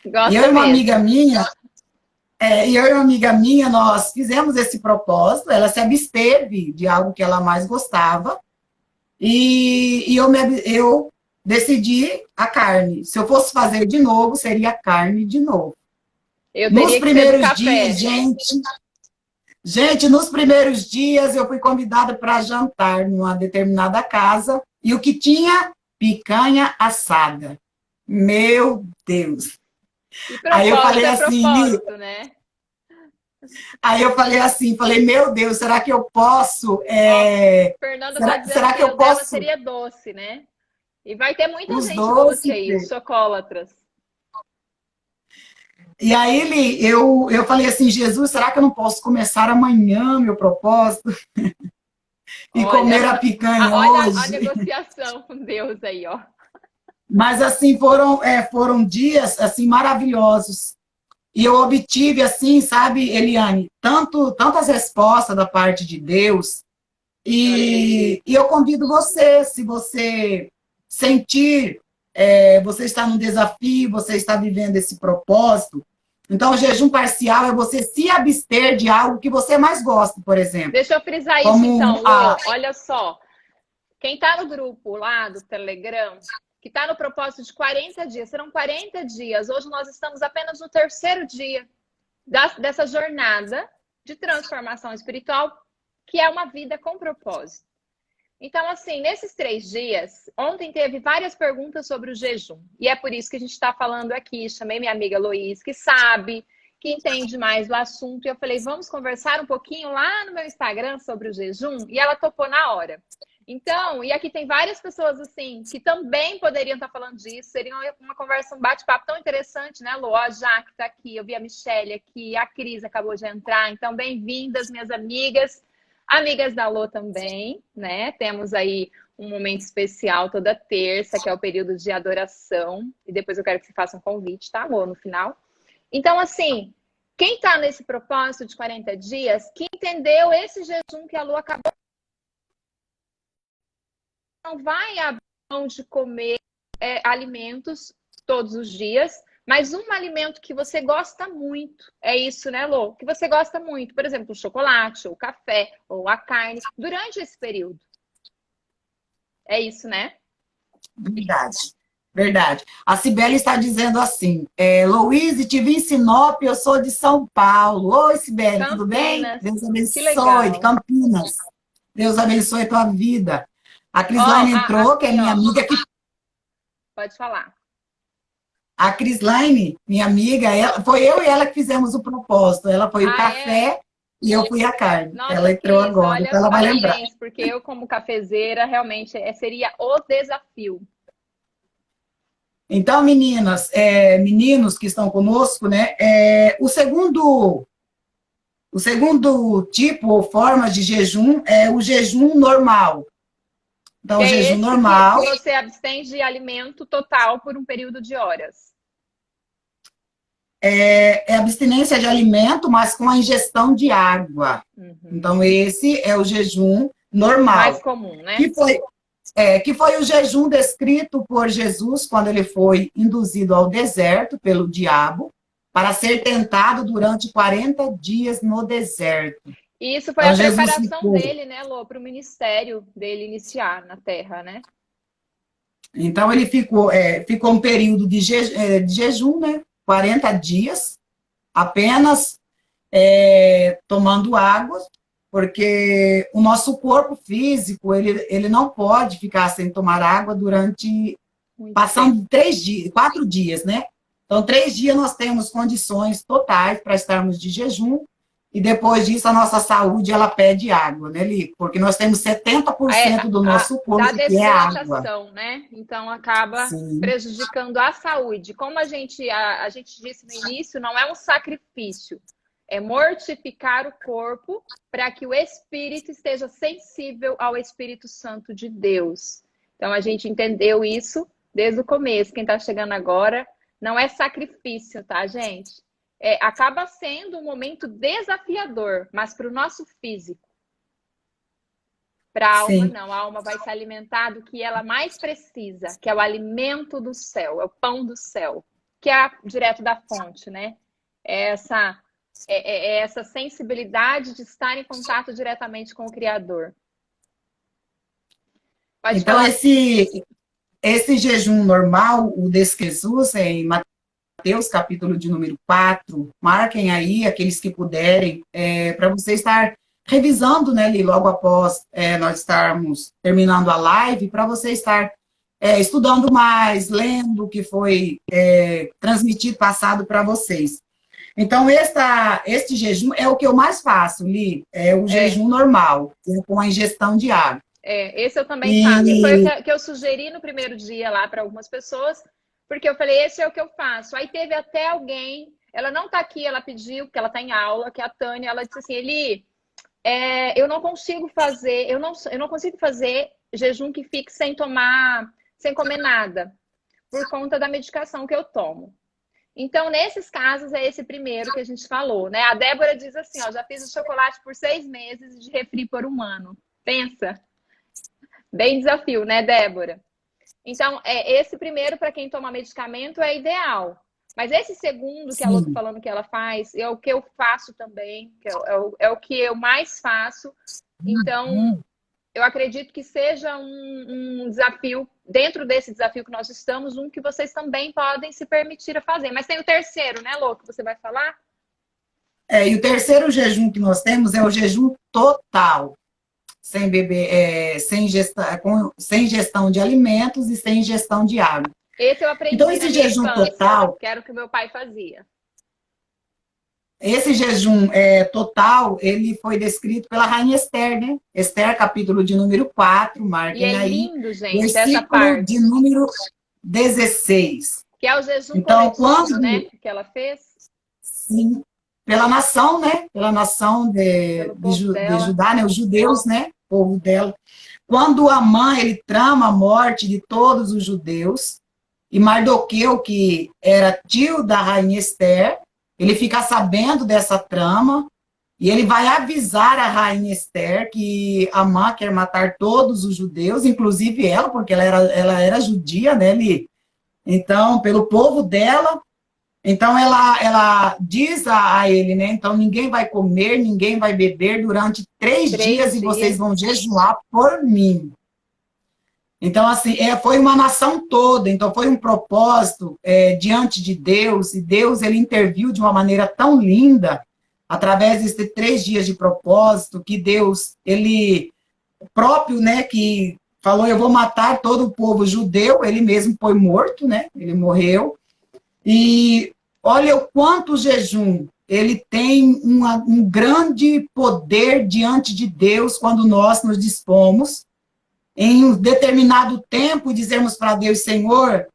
Gosta E eu e uma mesmo. amiga minha, nós fizemos esse propósito, ela se absteve de algo que ela mais gostava, e eu decidi a carne. Se eu fosse fazer de novo, seria carne de novo. Eu Nos teria que ser do primeiros café. dias, gente, nos primeiros dias eu fui convidada para jantar numa determinada casa, e o que tinha? Picanha assada. Meu Deus! E Aí eu falei assim, propósito, né? Aí eu falei assim, meu Deus, será que eu posso? Fernanda Será, tá dizendo será que que eu o dela posso? seria doce, né? E vai ter muita Os gente doce doces. aí, os chocólatras. E aí eu falei assim, Jesus, será que eu não posso começar amanhã meu propósito? E comer a picanha olha hoje? a negociação com Deus aí, ó. Mas assim, foram dias assim maravilhosos. E eu obtive, assim, sabe, Eliane, tantas respostas da parte de Deus. E eu convido você, se você sentir, você está num desafio, você está vivendo esse propósito. Então, o jejum parcial é você se abster de algo que você mais gosta, por exemplo. Deixa eu frisar isso, então, Lô. Olha só. Quem está no grupo lá do Telegram, que está no propósito de 40 dias, serão 40 dias. Hoje nós estamos apenas no terceiro dia dessa jornada de transformação espiritual, que é uma vida com propósito. Então, assim, nesses 3 dias, ontem teve várias perguntas sobre o jejum. E é por isso que a gente está falando aqui. Chamei minha amiga Loís, que sabe, que entende mais do assunto. E eu falei, vamos conversar um pouquinho lá no meu Instagram sobre o jejum? E ela topou na hora. Então, e aqui tem várias pessoas, assim, que também poderiam estar falando disso. Seria uma conversa, um bate-papo tão interessante, né, Lu? A Jaque está aqui, eu vi a Michelle aqui, a Cris acabou de entrar. Então, bem-vindas, minhas amigas. Amigas da Lô também, né? Temos aí um momento especial toda terça, que é o período de adoração. E depois eu quero que você faça um convite, tá, Lô, no final. Então, assim, quem está nesse propósito de 40 dias, que entendeu esse jejum que a Lô acabou, não vai abrir mão de comer alimentos todos os dias, mas um alimento que você gosta muito, é isso, né, Lô? Que você gosta muito, por exemplo, o chocolate, ou o café, ou a carne, durante esse período. É isso, né? Verdade. A Cibele está dizendo assim, Louise, te vi em Sinop, eu sou de São Paulo. Oi, Cibele, Campinas. tudo bem? Deus Que abençoe, legal. de Campinas. Deus abençoe a tua vida. A Crislaine entrou, que é minha amiga que... Pode falar. A Crislaine, minha amiga, foi eu e ela que fizemos o propósito. Ela foi o café e eu fui a carne. Nossa, ela entrou Cris, agora, olha, então ela vai lembrar. Porque eu, como cafezeira, realmente seria o desafio. Então, meninas, meninos que estão conosco, né? O segundo tipo ou forma de jejum é o jejum normal. Então, o jejum normal. Que você abstém de alimento total por um período de horas. É abstinência de alimento, mas com a ingestão de água. Então, esse é o jejum normal. Mais comum, né? que foi o jejum descrito por Jesus quando ele foi induzido ao deserto pelo diabo para ser tentado durante 40 dias no deserto. E isso foi Então, a Jesus preparação ficou... dele, né, Lô, para o ministério dele iniciar na Terra, né? Então, ele ficou um período de jejum, né? 40 dias, apenas tomando água, porque o nosso corpo físico, ele não pode ficar sem tomar água durante, passando 4 dias, né? Então, 3 dias nós temos condições totais para estarmos de jejum, e depois disso a nossa saúde, ela pede água, né, Li? Porque nós temos 70% do nosso corpo da que é água. desidratação, né? Então acaba Sim. prejudicando a saúde. Como a gente disse no início, não é um sacrifício. É mortificar o corpo para que o espírito esteja sensível ao Espírito Santo de Deus. Então a gente entendeu isso desde o começo. Quem está chegando agora, não é sacrifício, tá, gente? Acaba sendo um momento desafiador, mas para o nosso físico. Para a alma, não. A alma vai se alimentar do que ela mais precisa, que é o alimento do céu, é o pão do céu, que é direto da fonte, né? Essa sensibilidade de estar em contato diretamente com o Criador. Pode então, falar. esse jejum normal, o desse Jesus, em Mateus, capítulo de número 4, marquem aí, aqueles que puderem, para você estar revisando, né, ali, logo após nós estarmos terminando a live, para você estar estudando mais, lendo o que foi transmitido, passado para vocês. Então, este jejum é o que eu mais faço, Li, é o jejum normal, com a ingestão de água. Esse eu também faço. E foi o que eu sugeri no primeiro dia lá para algumas pessoas, porque eu falei, esse é o que eu faço. Aí teve até alguém, ela não está aqui, ela pediu, porque ela está em aula, que é a Tânia, ela disse assim, Eli, eu não consigo fazer, eu não consigo fazer jejum que fique sem comer nada, por conta da medicação que eu tomo. Então, nesses casos, é esse primeiro que a gente falou, né? A Débora diz assim, ó, já fiz o chocolate por 6 meses e de refri por 1 ano. Pensa. Bem desafio, né, Débora? Então, esse primeiro, para quem toma medicamento, é ideal. Mas esse segundo que a Lô tá falando que ela faz, é o que eu faço também, que é o que eu mais faço. Então, eu acredito que seja um desafio, dentro desse desafio que nós estamos, um que vocês também podem se permitir a fazer. Mas tem o terceiro, né, Lô, que você vai falar? E o terceiro jejum que nós temos é o jejum total. Sem beber, sem ingestão de alimentos e sem ingestão de água. Esse eu aprendi então, esse jejum total, que era o que o meu pai fazia. Esse jejum total, ele foi descrito pela Rainha Esther, né? Esther, capítulo de número 4, marquem aí. E é lindo, gente, versículo essa parte. de número 16. Que é o jejum então, coletivo, né? Que ela fez. Sim, pela nação, né? Pela nação de Judá, né? Os judeus, né? O povo dela. Quando Amã, ele trama a morte de todos os judeus, e Mardoqueu, que era tio da rainha Esther, ele fica sabendo dessa trama, e ele vai avisar a rainha Esther que Amã quer matar todos os judeus, inclusive ela, porque ela era judia, né? Então, pelo povo dela. Então, ela diz a ele, né? Então, ninguém vai comer, ninguém vai beber durante 3 dias e vocês vão jejuar por mim. Então, assim, foi uma nação toda. Então, foi um propósito diante de Deus. E Deus, ele interviu de uma maneira tão linda, através desses 3 dias de propósito, que Deus, ele próprio, né, que falou, eu vou matar todo o povo judeu, ele mesmo foi morto, né? Ele morreu. E olha o quanto o jejum, ele tem um grande poder diante de Deus quando nós nos dispomos em um determinado tempo dizermos para Deus, Senhor,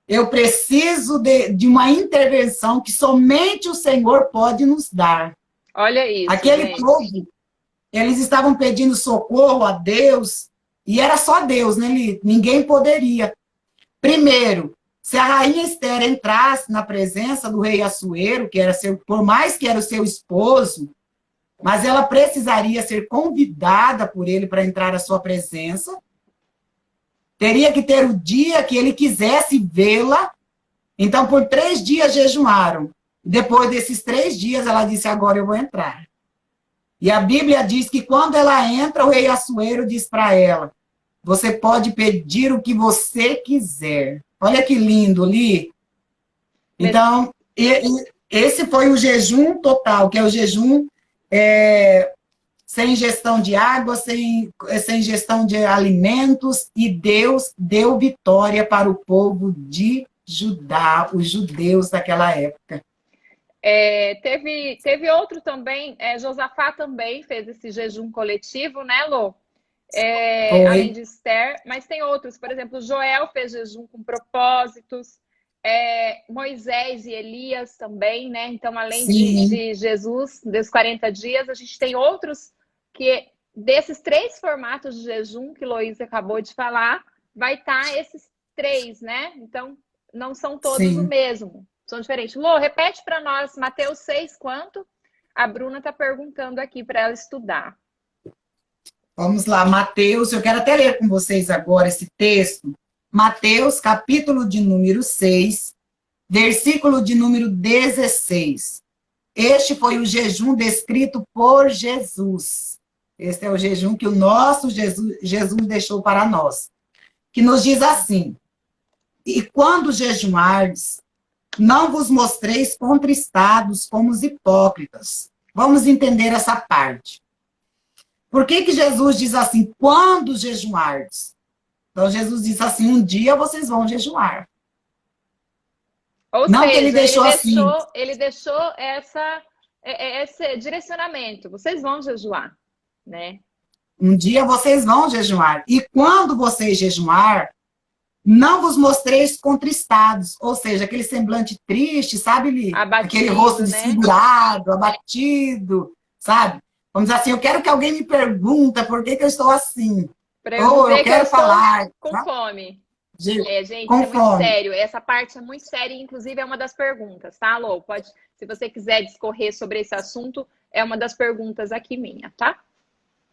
eu preciso de uma intervenção que somente o Senhor pode nos dar. Olha isso, aquele povo, eles estavam pedindo socorro a Deus, e era só Deus, né? Ninguém poderia. Primeiro, se a rainha Esther entrasse na presença do rei Assuero, que era por mais que era o seu esposo, mas ela precisaria ser convidada por ele para entrar à sua presença. Teria que ter o dia que ele quisesse vê-la. Então, por 3 dias jejuaram. Depois desses 3 dias, ela disse, agora eu vou entrar. E a Bíblia diz que quando ela entra, o rei Assuero diz para ela, você pode pedir o que você quiser. Olha que lindo, Li. Então, esse foi o jejum total, que é o jejum sem ingestão de água, sem ingestão de alimentos, e Deus deu vitória para o povo de Judá, os judeus daquela época. Teve outro também, Josafá também fez esse jejum coletivo, né, Lô? Além de Esther, mas tem outros, por exemplo, Joel fez jejum com propósitos, Moisés e Elias também, né? Então, além de Jesus, dos 40 dias, a gente tem outros que, desses 3 formatos de jejum que Luiz acabou de falar, vai estar esses 3, né? Então, não são todos o mesmo, são diferentes. Lô, repete para nós, Mateus 6, quanto? A Bruna está perguntando aqui para ela estudar. Vamos lá, Mateus, eu quero até ler com vocês agora esse texto. Mateus, capítulo de número 6, versículo de número 16. Este foi o jejum descrito por Jesus. Este é o jejum que o nosso Jesus deixou para nós. Que nos diz assim, e quando jejuardes, não vos mostreis contristados como os hipócritas. Vamos entender essa parte. Por que Jesus diz assim, quando jejuardes? Então, Jesus diz assim, um dia vocês vão jejuar. Ou não seja, que ele deixou assim. Ele deixou esse direcionamento. Vocês vão jejuar, né? Um dia vocês vão jejuar. E quando vocês jejuar, não vos mostreis contristados. Ou seja, aquele semblante triste, sabe, Li? Abatido, aquele rosto né? desfigurado, abatido, sabe? Vamos dizer assim, eu quero que alguém me pergunte por que eu estou assim. Ou eu quero falar. Com fome. Gente, com muito fome. sério. Essa parte é muito séria, inclusive é uma das perguntas, tá, Lô? Pode, se você quiser discorrer sobre esse assunto, é uma das perguntas aqui minha, tá?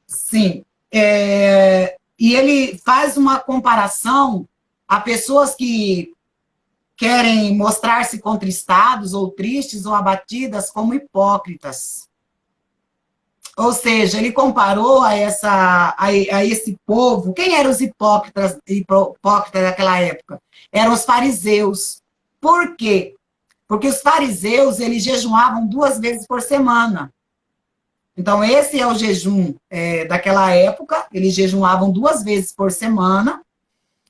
Sim. E ele faz uma comparação a pessoas que querem mostrar-se contristados ou tristes ou abatidas como hipócritas. Ou seja, ele comparou a esse povo. Quem eram os hipócritas daquela época? Eram os fariseus. Por quê? Porque os fariseus, eles jejuavam 2 vezes por semana. Então, esse é o jejum daquela época. Eles jejuavam 2 vezes por semana.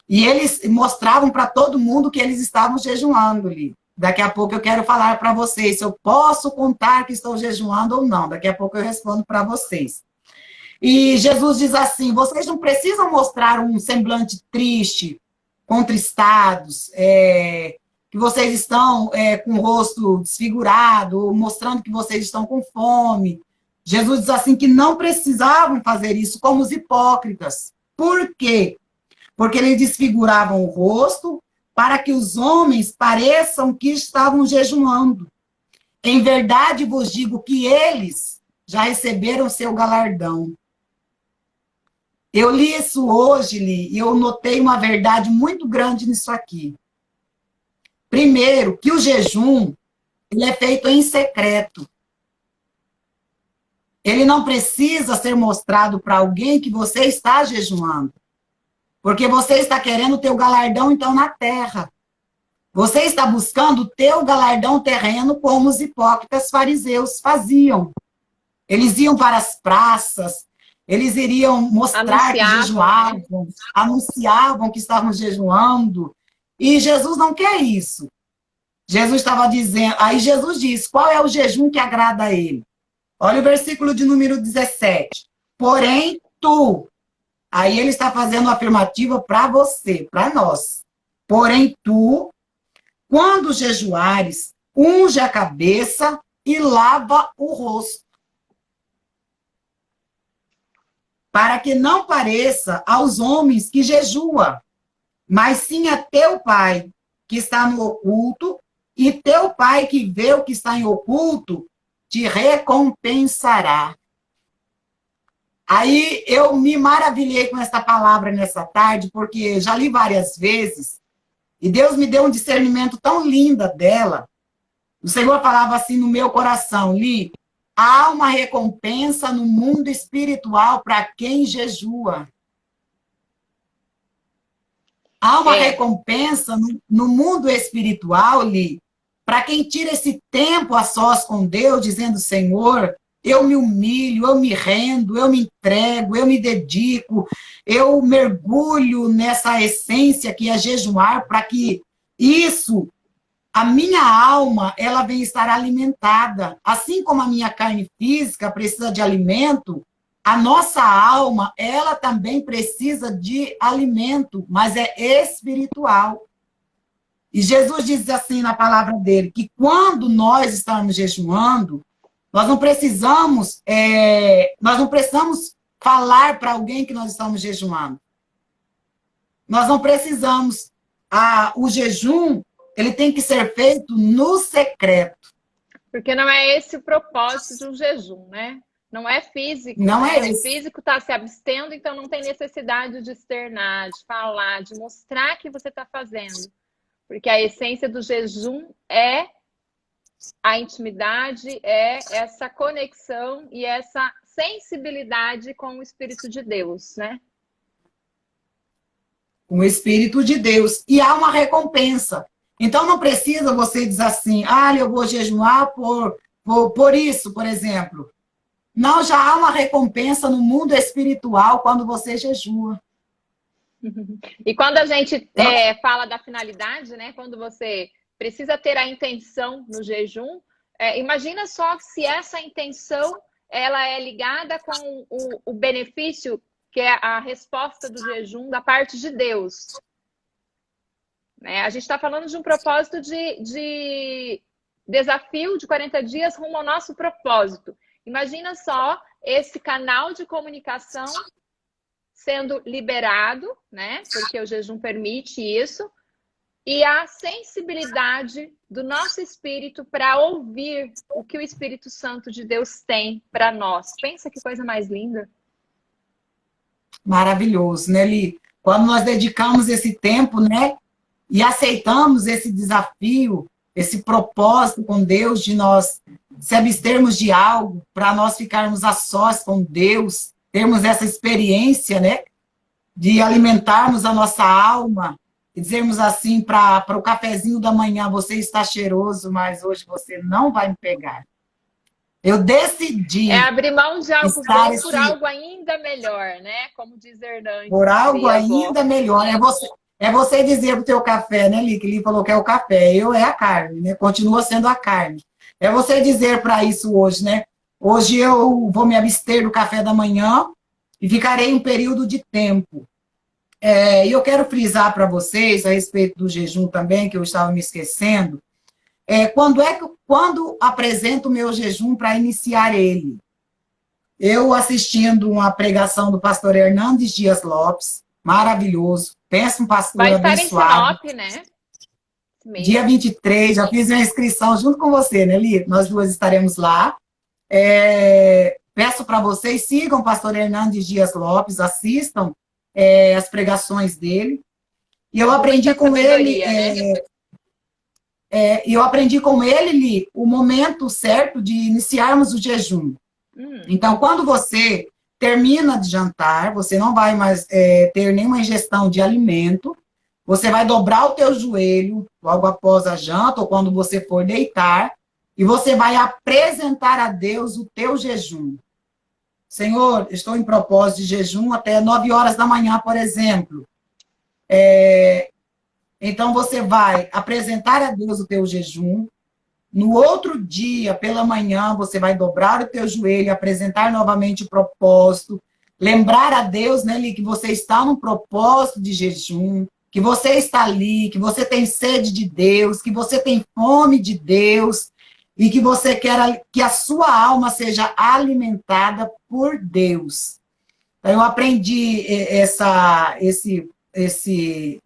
E eles mostravam para todo mundo que eles estavam jejuando ali. Daqui a pouco eu quero falar para vocês se eu posso contar que estou jejuando ou não. Daqui a pouco eu respondo para vocês. E Jesus diz assim, vocês não precisam mostrar um semblante triste, contristados, que vocês estão com o rosto desfigurado, mostrando que vocês estão com fome. Jesus diz assim que não precisavam fazer isso como os hipócritas. Por quê? Porque eles desfiguravam o rosto para que os homens pareçam que estavam jejuando. Em verdade vos digo que eles já receberam seu galardão. Eu li isso hoje, Li, e eu notei uma verdade muito grande nisso aqui. Primeiro, que o jejum ele é feito em secreto. Ele não precisa ser mostrado para alguém que você está jejuando. Porque você está querendo ter o galardão, então, na terra. Você está buscando o teu galardão terreno como os hipócritas fariseus faziam. Eles iam para as praças, eles iriam mostrar que jejuavam, anunciavam que estavam jejuando. E Jesus não quer isso. Jesus estava dizendo... Aí Jesus diz, qual é o jejum que agrada a ele? Olha o versículo de número 17. Porém, tu... Aí ele está fazendo uma afirmativa para você, para nós. Porém, tu, quando jejuares, unge a cabeça e lava o rosto. Para que não pareça aos homens que jejua, mas sim a teu pai que está no oculto, e teu pai que vê o que está em oculto te recompensará. Aí eu me maravilhei com essa palavra nessa tarde, porque já li várias vezes, e Deus me deu um discernimento tão lindo dela. O Senhor falava assim no meu coração, Li, há uma recompensa no mundo espiritual para quem jejua. Há uma recompensa no mundo espiritual, Li, para quem tira esse tempo a sós com Deus, dizendo, Senhor, eu me humilho, eu me rendo, eu me entrego, eu me dedico, eu mergulho nessa essência que é jejuar, para que isso, a minha alma, ela venha estar alimentada. Assim como a minha carne física precisa de alimento, a nossa alma, ela também precisa de alimento, mas é espiritual. E Jesus diz assim na palavra dele, que quando nós estamos jejuando, nós não precisamos falar para alguém que nós estamos jejuando. Nós não precisamos. O jejum, ele tem que ser feito no secreto. Porque não é esse o propósito de um jejum, né? Não é físico. Não né? é esse. O físico está se abstendo, então não tem necessidade de externar, de falar, de mostrar que você está fazendo. Porque a essência do jejum é a intimidade, é essa conexão e essa sensibilidade com o Espírito de Deus, né? Com o Espírito de Deus. E há uma recompensa. Então não precisa você dizer assim, eu vou jejuar por isso, por exemplo. Não, já há uma recompensa no mundo espiritual quando você jejua. E quando a gente fala da finalidade, né? Quando você precisa ter a intenção no jejum, imagina só se essa intenção ela é ligada com o benefício, que é a resposta do jejum da parte de Deus. Né? A gente está falando de um propósito de desafio de 40 dias rumo ao nosso propósito. Imagina só esse canal de comunicação sendo liberado, né? Porque o jejum permite isso, e a sensibilidade do nosso espírito para ouvir o que o Espírito Santo de Deus tem para nós. Pensa que coisa mais linda. Maravilhoso, né, Li? Quando nós dedicamos esse tempo, né, e aceitamos esse desafio, esse propósito com Deus de nós se abstermos de algo, para nós ficarmos a sós com Deus, termos essa experiência, né, de alimentarmos a nossa alma, e dizermos assim para o cafezinho da manhã, você está cheiroso, mas hoje você não vai me pegar. Eu decidi... abrir mão de algo bom por algo ainda melhor, né? Como diz Hernandes. Por algo ainda melhor. É você dizer para o teu café, né, Li? Que Li falou que é o café. É a carne, né? Continua sendo a carne. É você dizer para isso hoje, né? Hoje eu vou me abster do café da manhã e ficarei um período de tempo. E eu quero frisar para vocês, a respeito do jejum também, que eu estava me esquecendo, quando apresento o meu jejum para iniciar ele? Eu assistindo uma pregação do pastor Hernandes Dias Lopes, maravilhoso, pensa um pastor vai estar abençoado. Em Sinop, né? Dia 23, já fiz minha inscrição junto com você, né, Li? Nós duas estaremos lá. Peço para vocês, sigam o pastor Hernandes Dias Lopes, assistam as pregações dele. E eu aprendi com ele... eu aprendi com ele, Li, o momento certo de iniciarmos o jejum. Então, quando você termina de jantar, você não vai mais ter nenhuma ingestão de alimento, você vai dobrar o teu joelho logo após a janta, ou quando você for deitar, e você vai apresentar a Deus o teu jejum. Senhor, estou em propósito de jejum até 9 horas da manhã, por exemplo. Então, você vai apresentar a Deus o teu jejum. No outro dia, pela manhã, você vai dobrar o teu joelho, apresentar novamente o propósito, lembrar a Deus, né, Li, que você está num propósito de jejum, que você está ali, que você tem sede de Deus, que você tem fome de Deus, e que você quer que a sua alma seja alimentada por Deus. Então, eu aprendi esse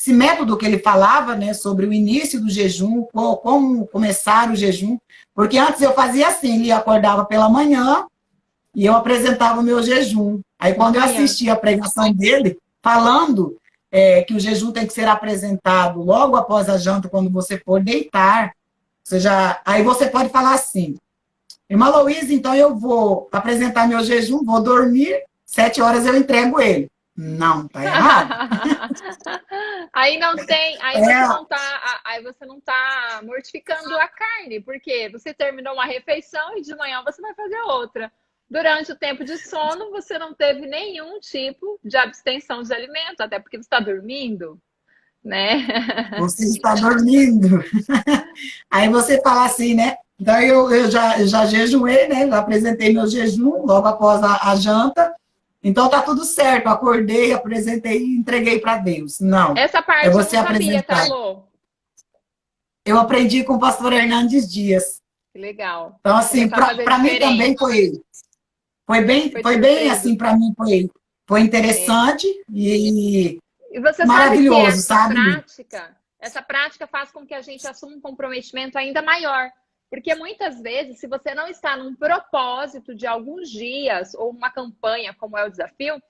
método que ele falava, né, sobre o início do jejum, como começar o jejum, porque antes eu fazia assim, ele acordava pela manhã, e eu apresentava o meu jejum. Aí, quando eu assisti a pregação dele, falando que o jejum tem que ser apresentado logo após a janta, quando você for deitar, aí você pode falar assim, irmã Louise, então eu vou apresentar meu jejum, vou dormir, 7 horas eu entrego ele. Não, tá errado. Aí não tem, aí você não tá mortificando a carne, porque você terminou uma refeição e de manhã você vai fazer outra. Durante o tempo de sono, você não teve nenhum tipo de abstenção de alimento, até porque você está dormindo, né? Você está dormindo. Aí você fala assim, né? Então eu já jejuei, né? Já apresentei meu jejum logo após a janta. Então tá tudo certo. Acordei, apresentei e entreguei para Deus. Não. Essa parte É eu não você sabia, tá, apresentar. Lô? Eu aprendi com o pastor Hernandes Dias. Que legal. Então, assim, Começar a fazer para mim também diferente. foi bem assim, para mim foi É. interessante e E você sabe que maravilhoso, sabe? essa prática faz com que a gente assuma um comprometimento ainda maior. Porque muitas vezes, se você não está num propósito de alguns dias ou uma campanha, como é o desafio,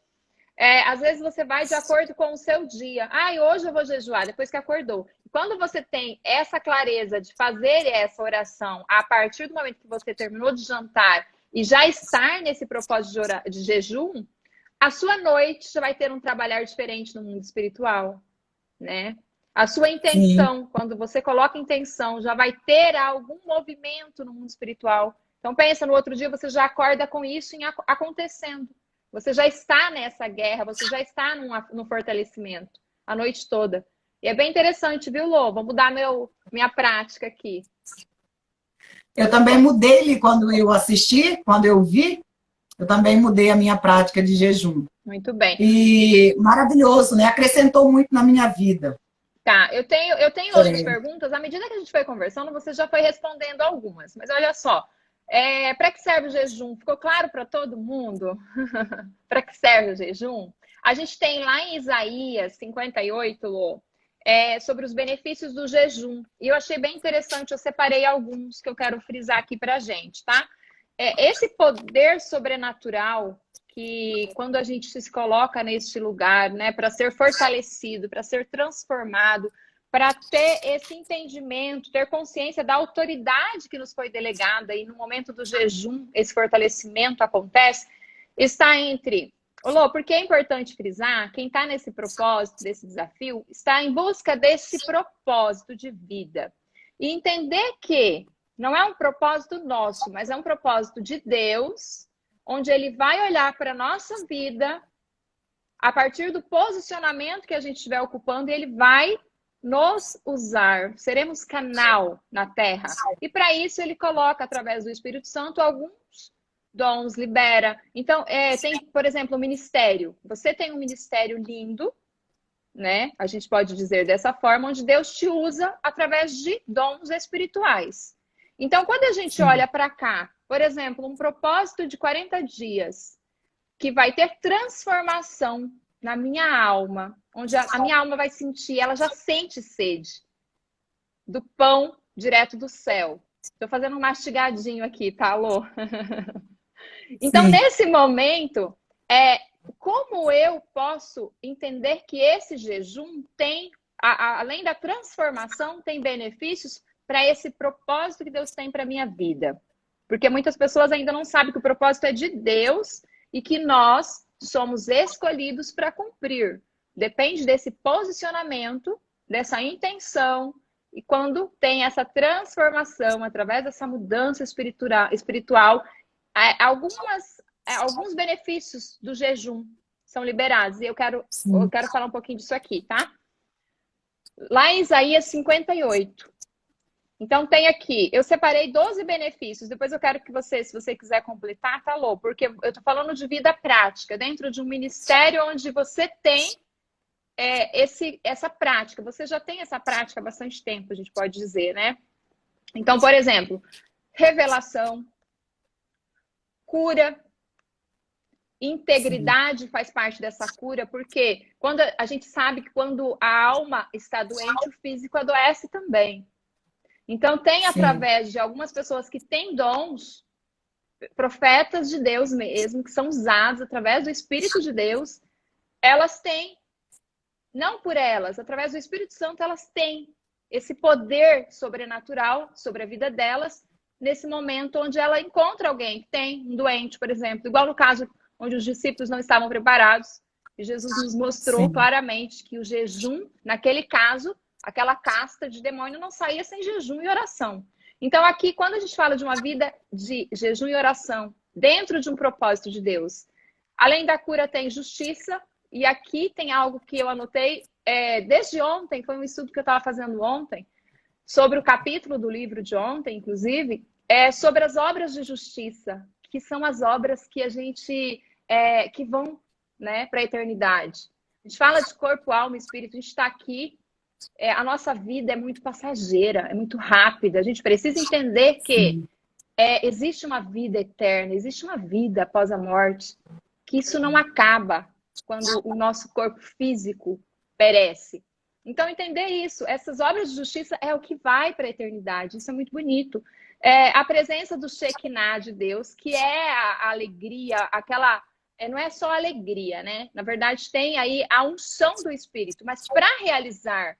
às vezes você vai de acordo com o seu dia. Hoje eu vou jejuar, depois que acordou. Quando você tem essa clareza de fazer essa oração a partir do momento que você terminou de jantar e já estar nesse propósito de jejum, a sua noite já vai ter um trabalhar diferente no mundo espiritual, né? A sua intenção, quando você coloca intenção, já vai ter algum movimento no mundo espiritual. Então pensa, no outro dia você já acorda com isso acontecendo. Você já está nessa guerra, você já está no fortalecimento a noite toda. E é bem interessante, viu, Lô? Vou mudar minha prática aqui. Eu também mudei quando eu assisti, quando eu vi, eu também mudei a minha prática de jejum. Muito bem. E maravilhoso, né? Acrescentou muito na minha vida. Tá, eu tenho outras perguntas. À medida que a gente foi conversando, você já foi respondendo algumas. Mas olha só, para que serve o jejum? Ficou claro para todo mundo? Para que serve o jejum? A gente tem lá em Isaías 58, Lô, sobre os benefícios do jejum. E eu achei bem interessante, eu separei alguns que eu quero frisar aqui para a gente, tá? Esse poder sobrenatural que quando a gente se coloca neste lugar, né, para ser fortalecido, para ser transformado, para ter esse entendimento, ter consciência da autoridade que nos foi delegada e no momento do jejum esse fortalecimento acontece, está entre... Olô, porque é importante frisar, quem está nesse propósito, desse desafio, está em busca desse propósito de vida. E entender que não é um propósito nosso, mas é um propósito de Deus, onde Ele vai olhar para a nossa vida a partir do posicionamento que a gente estiver ocupando e Ele vai nos usar. Seremos canal na Terra. E para isso Ele coloca, através do Espírito Santo, alguns dons, libera. Então, tem, por exemplo, o ministério. Você tem um ministério lindo, né? A gente pode dizer dessa forma, onde Deus te usa através de dons espirituais. Então, quando a gente olha para cá, por exemplo, um propósito de 40 dias, que vai ter transformação na minha alma, onde a minha alma vai sentir, ela já sente sede do pão direto do céu. Estou fazendo um mastigadinho aqui, tá, Alô? Então, nesse momento, como eu posso entender que esse jejum tem, além da transformação, tem benefícios para esse propósito que Deus tem para a minha vida? Porque muitas pessoas ainda não sabem que o propósito é de Deus e que nós somos escolhidos para cumprir. Depende desse posicionamento, dessa intenção, e quando tem essa transformação, através dessa mudança espiritual, alguns benefícios do jejum são liberados. E eu quero falar um pouquinho disso aqui, tá? Lá em Isaías 58. Então, tem aqui, eu separei 12 benefícios. Depois eu quero que você, se você quiser completar, tá, Lô? Porque eu estou falando de vida prática, dentro de um ministério onde você tem essa prática. Você já tem essa prática há bastante tempo, a gente pode dizer, né? Então, por exemplo, revelação, cura, integridade faz parte dessa cura, porque quando a gente sabe que quando a alma está doente, o físico adoece também. Então, tem através de algumas pessoas que têm dons, profetas de Deus mesmo, que são usados através do Espírito de Deus, elas têm, não por elas, através do Espírito Santo, elas têm esse poder sobrenatural sobre a vida delas, nesse momento onde ela encontra alguém que tem um doente, por exemplo, igual no caso onde os discípulos não estavam preparados, e Jesus nos mostrou claramente que o jejum, naquele caso, aquela casta de demônio não saía sem jejum e oração. Então aqui, quando a gente fala de uma vida de jejum e oração, dentro de um propósito de Deus, além da cura tem justiça, e aqui tem algo que eu anotei desde ontem, foi um estudo que eu estava fazendo ontem, sobre o capítulo do livro de ontem, inclusive, sobre as obras de justiça, que são as obras que a gente, que vão, né, para a eternidade. A gente fala de corpo, alma e espírito, a gente está aqui, a nossa vida é muito passageira, é muito rápida, a gente precisa entender que existe uma vida eterna, existe uma vida após a morte, que isso não acaba quando o nosso corpo físico perece. Então, entender isso, essas obras de justiça é o que vai para a eternidade, isso é muito bonito. A presença do Shekinah de Deus, que é a alegria, aquela... não é só alegria, né? Na verdade, tem aí a unção do Espírito, mas para realizar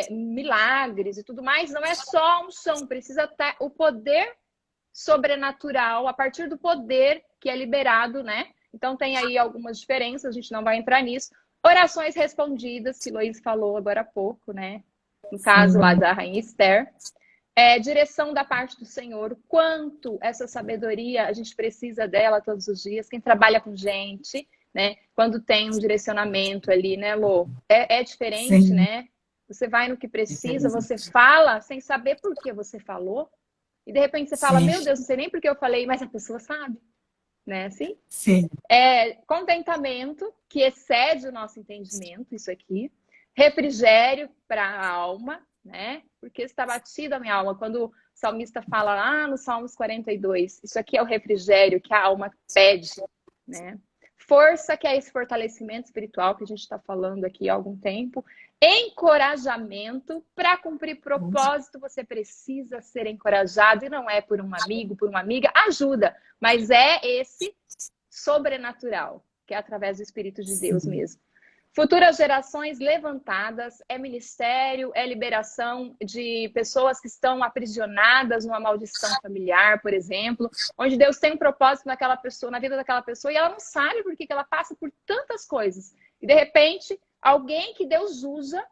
milagres e tudo mais, não é só a unção, precisa ter o poder sobrenatural, a partir do poder que é liberado, né? Então, tem aí algumas diferenças, a gente não vai entrar nisso. Orações respondidas, que Luiz falou agora há pouco, né? No caso lá da Rainha Esther. Direção da parte do Senhor, o quanto essa sabedoria a gente precisa dela todos os dias. Quem trabalha com gente, né? Quando tem um direcionamento ali, né, Lô? É diferente, né? Você vai no que precisa, você fala sem saber por que você falou. E de repente você fala, meu Deus, não sei nem por que eu falei, mas a pessoa sabe. Né, assim? Sim. Contentamento, que excede o nosso entendimento, isso aqui. Refrigério para a alma, né? Porque está batida a minha alma. Quando o salmista fala lá no Salmos 42, isso aqui é o refrigério que a alma pede, né? Força, que é esse fortalecimento espiritual que a gente está falando aqui há algum tempo. Encorajamento, para cumprir propósito, você precisa ser encorajado, e não é por um amigo, por uma amiga, ajuda, mas é esse sobrenatural, que é através do Espírito de Deus mesmo. Futuras gerações levantadas, é ministério, é liberação de pessoas que estão aprisionadas numa maldição familiar, por exemplo, onde Deus tem um propósito naquela pessoa, na vida daquela pessoa, e ela não sabe por que ela passa por tantas coisas. E de repente, alguém que Deus usa,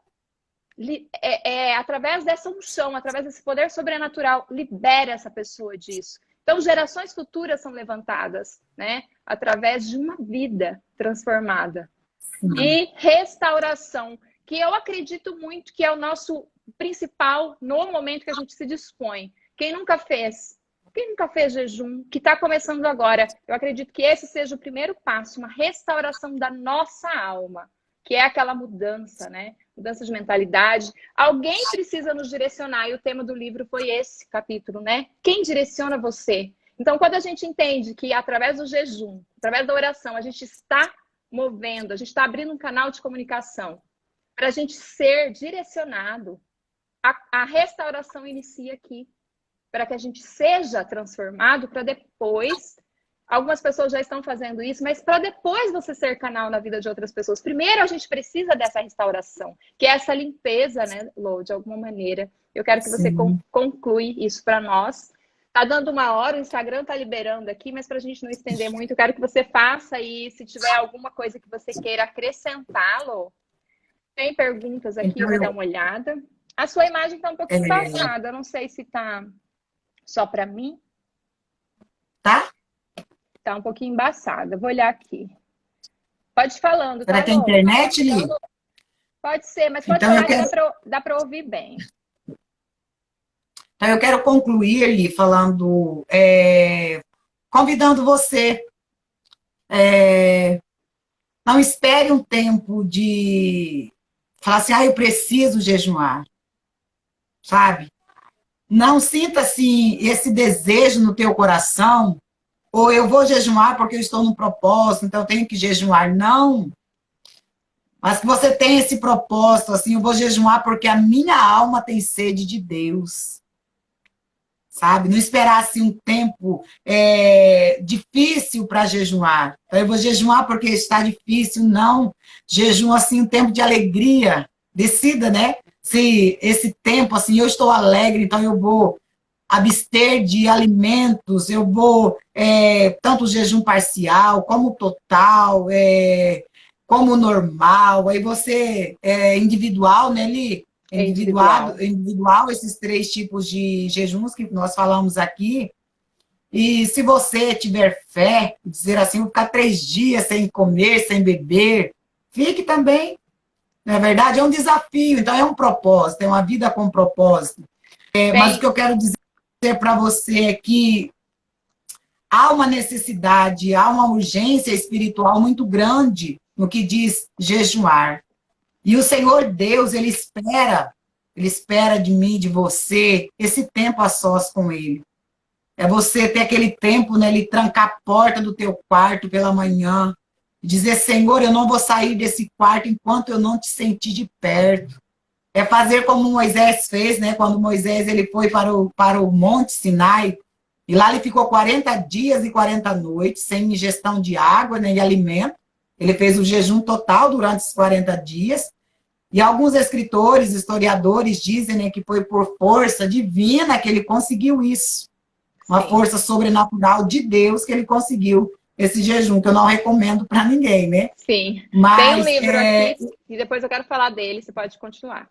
através dessa unção, através desse poder sobrenatural, libera essa pessoa disso. Então, gerações futuras são levantadas, né? Através de uma vida transformada. E restauração, que eu acredito muito que é o nosso principal no momento que a gente se dispõe. Quem nunca fez jejum, que está começando agora, eu acredito que esse seja o primeiro passo, uma restauração da nossa alma, que é aquela mudança, né? Mudança de mentalidade. Alguém precisa nos direcionar, e o tema do livro foi esse capítulo, né? Quem direciona você? Então, quando a gente entende que através do jejum, através da oração, a gente está movendo, a gente está abrindo um canal de comunicação para a gente ser direcionado, a restauração inicia aqui, para que a gente seja transformado, para depois, algumas pessoas já estão fazendo isso, mas para depois você ser canal na vida de outras pessoas. Primeiro a gente precisa dessa restauração, que é essa limpeza, né, Lô, de alguma maneira. Eu quero que você conclui isso para nós. Tá dando 1 hora, o Instagram tá liberando aqui, mas para a gente não estender muito, eu quero que você faça aí, se tiver alguma coisa que você queira acrescentá-lo. Tem perguntas aqui, eu vou dar uma olhada. A sua imagem tá um pouco embaçada, eu não sei se tá só para mim. Tá? Tá um pouquinho embaçada, vou olhar aqui. Pode ir falando, tá? Será que é a internet, Li? Pode ser, mas pode falar que dá para ouvir bem. Então, eu quero concluir ali falando, convidando você, não espere um tempo de falar assim, eu preciso jejuar, sabe? Não sinta assim esse desejo no teu coração, ou eu vou jejuar porque eu estou num propósito, então eu tenho que jejuar. Não. Mas que você tenha esse propósito, assim, eu vou jejuar porque a minha alma tem sede de Deus. sabe? Não esperar assim um tempo difícil para jejuar. Então, eu vou jejuar porque está difícil, não. Jejum assim um tempo de alegria. Decida, né? Se esse tempo assim eu estou alegre, então eu vou abster de alimentos, eu vou tanto jejum parcial como total, como normal. Aí você individual, né, Li? Individual, esses 3 tipos de jejuns que nós falamos aqui. E se você tiver fé, dizer assim, vou ficar 3 dias sem comer, sem beber, fique também. Não é verdade? É um desafio, então é um propósito, é uma vida com propósito. Mas o que eu quero dizer para você é que há uma necessidade, há uma urgência espiritual muito grande no que diz jejuar. E o Senhor Deus, Ele espera de mim, de você, esse tempo a sós com Ele. É você ter aquele tempo, né, Ele trancar a porta do teu quarto pela manhã, e dizer, Senhor, eu não vou sair desse quarto enquanto eu não te sentir de perto. É fazer como Moisés fez, né, quando Moisés ele foi para o Monte Sinai, e lá ele ficou 40 dias e 40 noites, sem ingestão de água, nem de alimento. Ele fez o jejum total durante os 40 dias. E alguns escritores, historiadores dizem, né, que foi por força divina que ele conseguiu isso. Uma força sobrenatural de Deus que ele conseguiu esse jejum, que eu não recomendo para ninguém, né? Sim. Mas, tem um livro aqui, e depois eu quero falar dele, você pode continuar.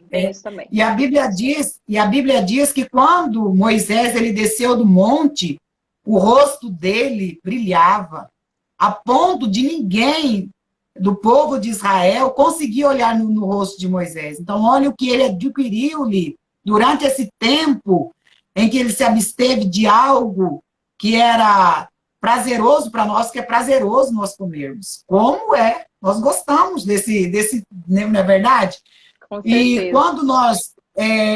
Tem isso também. E a Bíblia diz que quando Moisés ele desceu do monte, o rosto dele brilhava, a ponto de ninguém do povo de Israel conseguir olhar no rosto de Moisés. Então, olha o que ele adquiriu-lhe durante esse tempo em que ele se absteve de algo que era prazeroso para nós, que é prazeroso nós comermos. Como é? Nós gostamos desse, não é verdade? Com certeza. E quando nós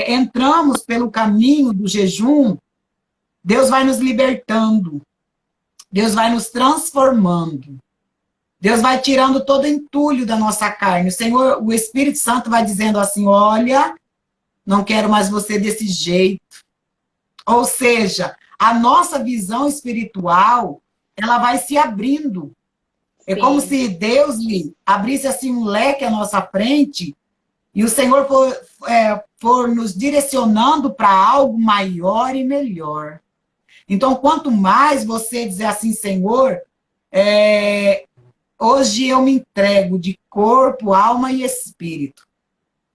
entramos pelo caminho do jejum, Deus vai nos libertando, Deus vai nos transformando, Deus vai tirando todo o entulho da nossa carne. O Senhor, o Espírito Santo vai dizendo assim, olha, não quero mais você desse jeito. Ou seja, a nossa visão espiritual, ela vai se abrindo. É como se Deus lhe abrisse assim um leque à nossa frente e o Senhor for nos direcionando para algo maior e melhor. Então, quanto mais você dizer assim, Senhor, hoje eu me entrego de corpo, alma e espírito.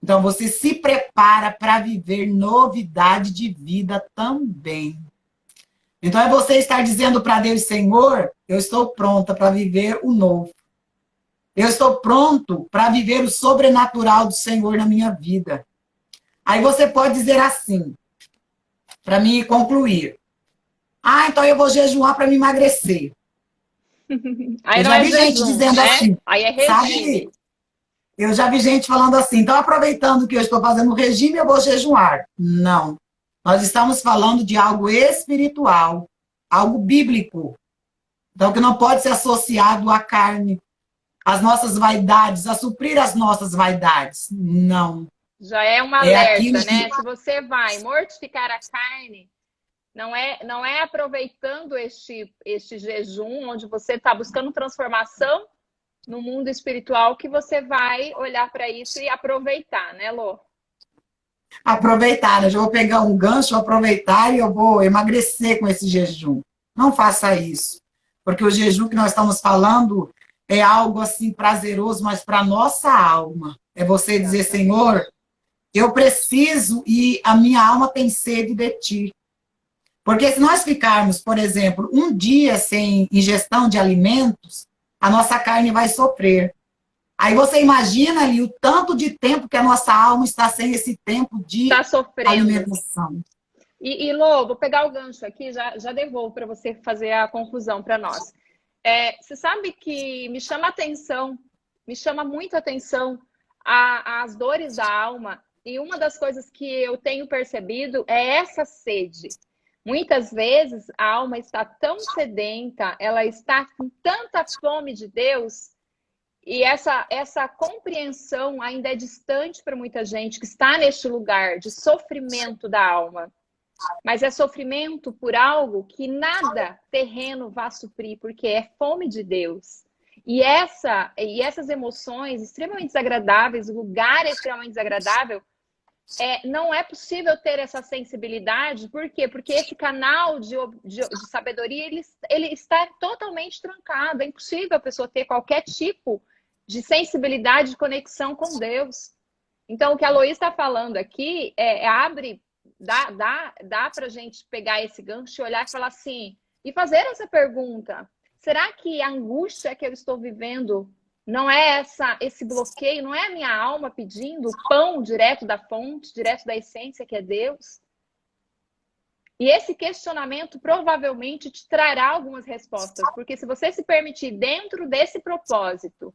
Então, você se prepara para viver novidade de vida também. Então, é você estar dizendo para Deus, Senhor, eu estou pronta para viver o novo. Eu estou pronto para viver o sobrenatural do Senhor na minha vida. Aí você pode dizer assim, para mim concluir. Então eu vou jejuar para me emagrecer. Aí eu não já é vi jejum, gente dizendo né? assim. Aí é regime. Sabe? Eu já vi gente falando assim, então aproveitando que eu estou fazendo regime, eu vou jejuar. Não. Nós estamos falando de algo espiritual, algo bíblico. Então, que não pode ser associado à carne, às nossas vaidades, a suprir as nossas vaidades. Não. Já é um alerta, né? Se você vai mortificar a carne, não é aproveitando este jejum, onde você está buscando transformação no mundo espiritual, que você vai olhar para isso e aproveitar, né, Lô? Aproveitar, eu já vou pegar um gancho, aproveitar e eu vou emagrecer com esse jejum. Não faça isso, porque o jejum que nós estamos falando é algo assim prazeroso, mas para a nossa alma. É você dizer, Senhor, eu preciso e a minha alma tem sede de ti. Porque se nós ficarmos, por exemplo, um dia sem ingestão de alimentos, a nossa carne vai sofrer. Aí você imagina ali o tanto de tempo que a nossa alma está sem esse tempo de alimentação. E Lô, vou pegar o gancho aqui, já devolvo para você fazer a conclusão para nós. Você sabe que me chama muita atenção as dores da alma, e uma das coisas que eu tenho percebido é essa sede. Muitas vezes a alma está tão sedenta, ela está com tanta fome de Deus, e essa compreensão ainda é distante para muita gente que está neste lugar de sofrimento da alma. mas é sofrimento por algo que nada terreno vai suprir, porque é fome de Deus. E essas emoções extremamente desagradáveis, o lugar extremamente desagradável, não é possível ter essa sensibilidade. Por quê? Porque esse canal de sabedoria, ele está totalmente trancado. É impossível a pessoa ter qualquer tipo de sensibilidade, de conexão com Deus. Então, o que a Loís está falando aqui dá para a gente pegar esse gancho e olhar e falar assim, e fazer essa pergunta: será que a angústia que eu estou vivendo não é esse bloqueio, não é a minha alma pedindo o pão direto da fonte, direto da essência que é Deus? E esse questionamento provavelmente te trará algumas respostas, porque se você se permitir, dentro desse propósito,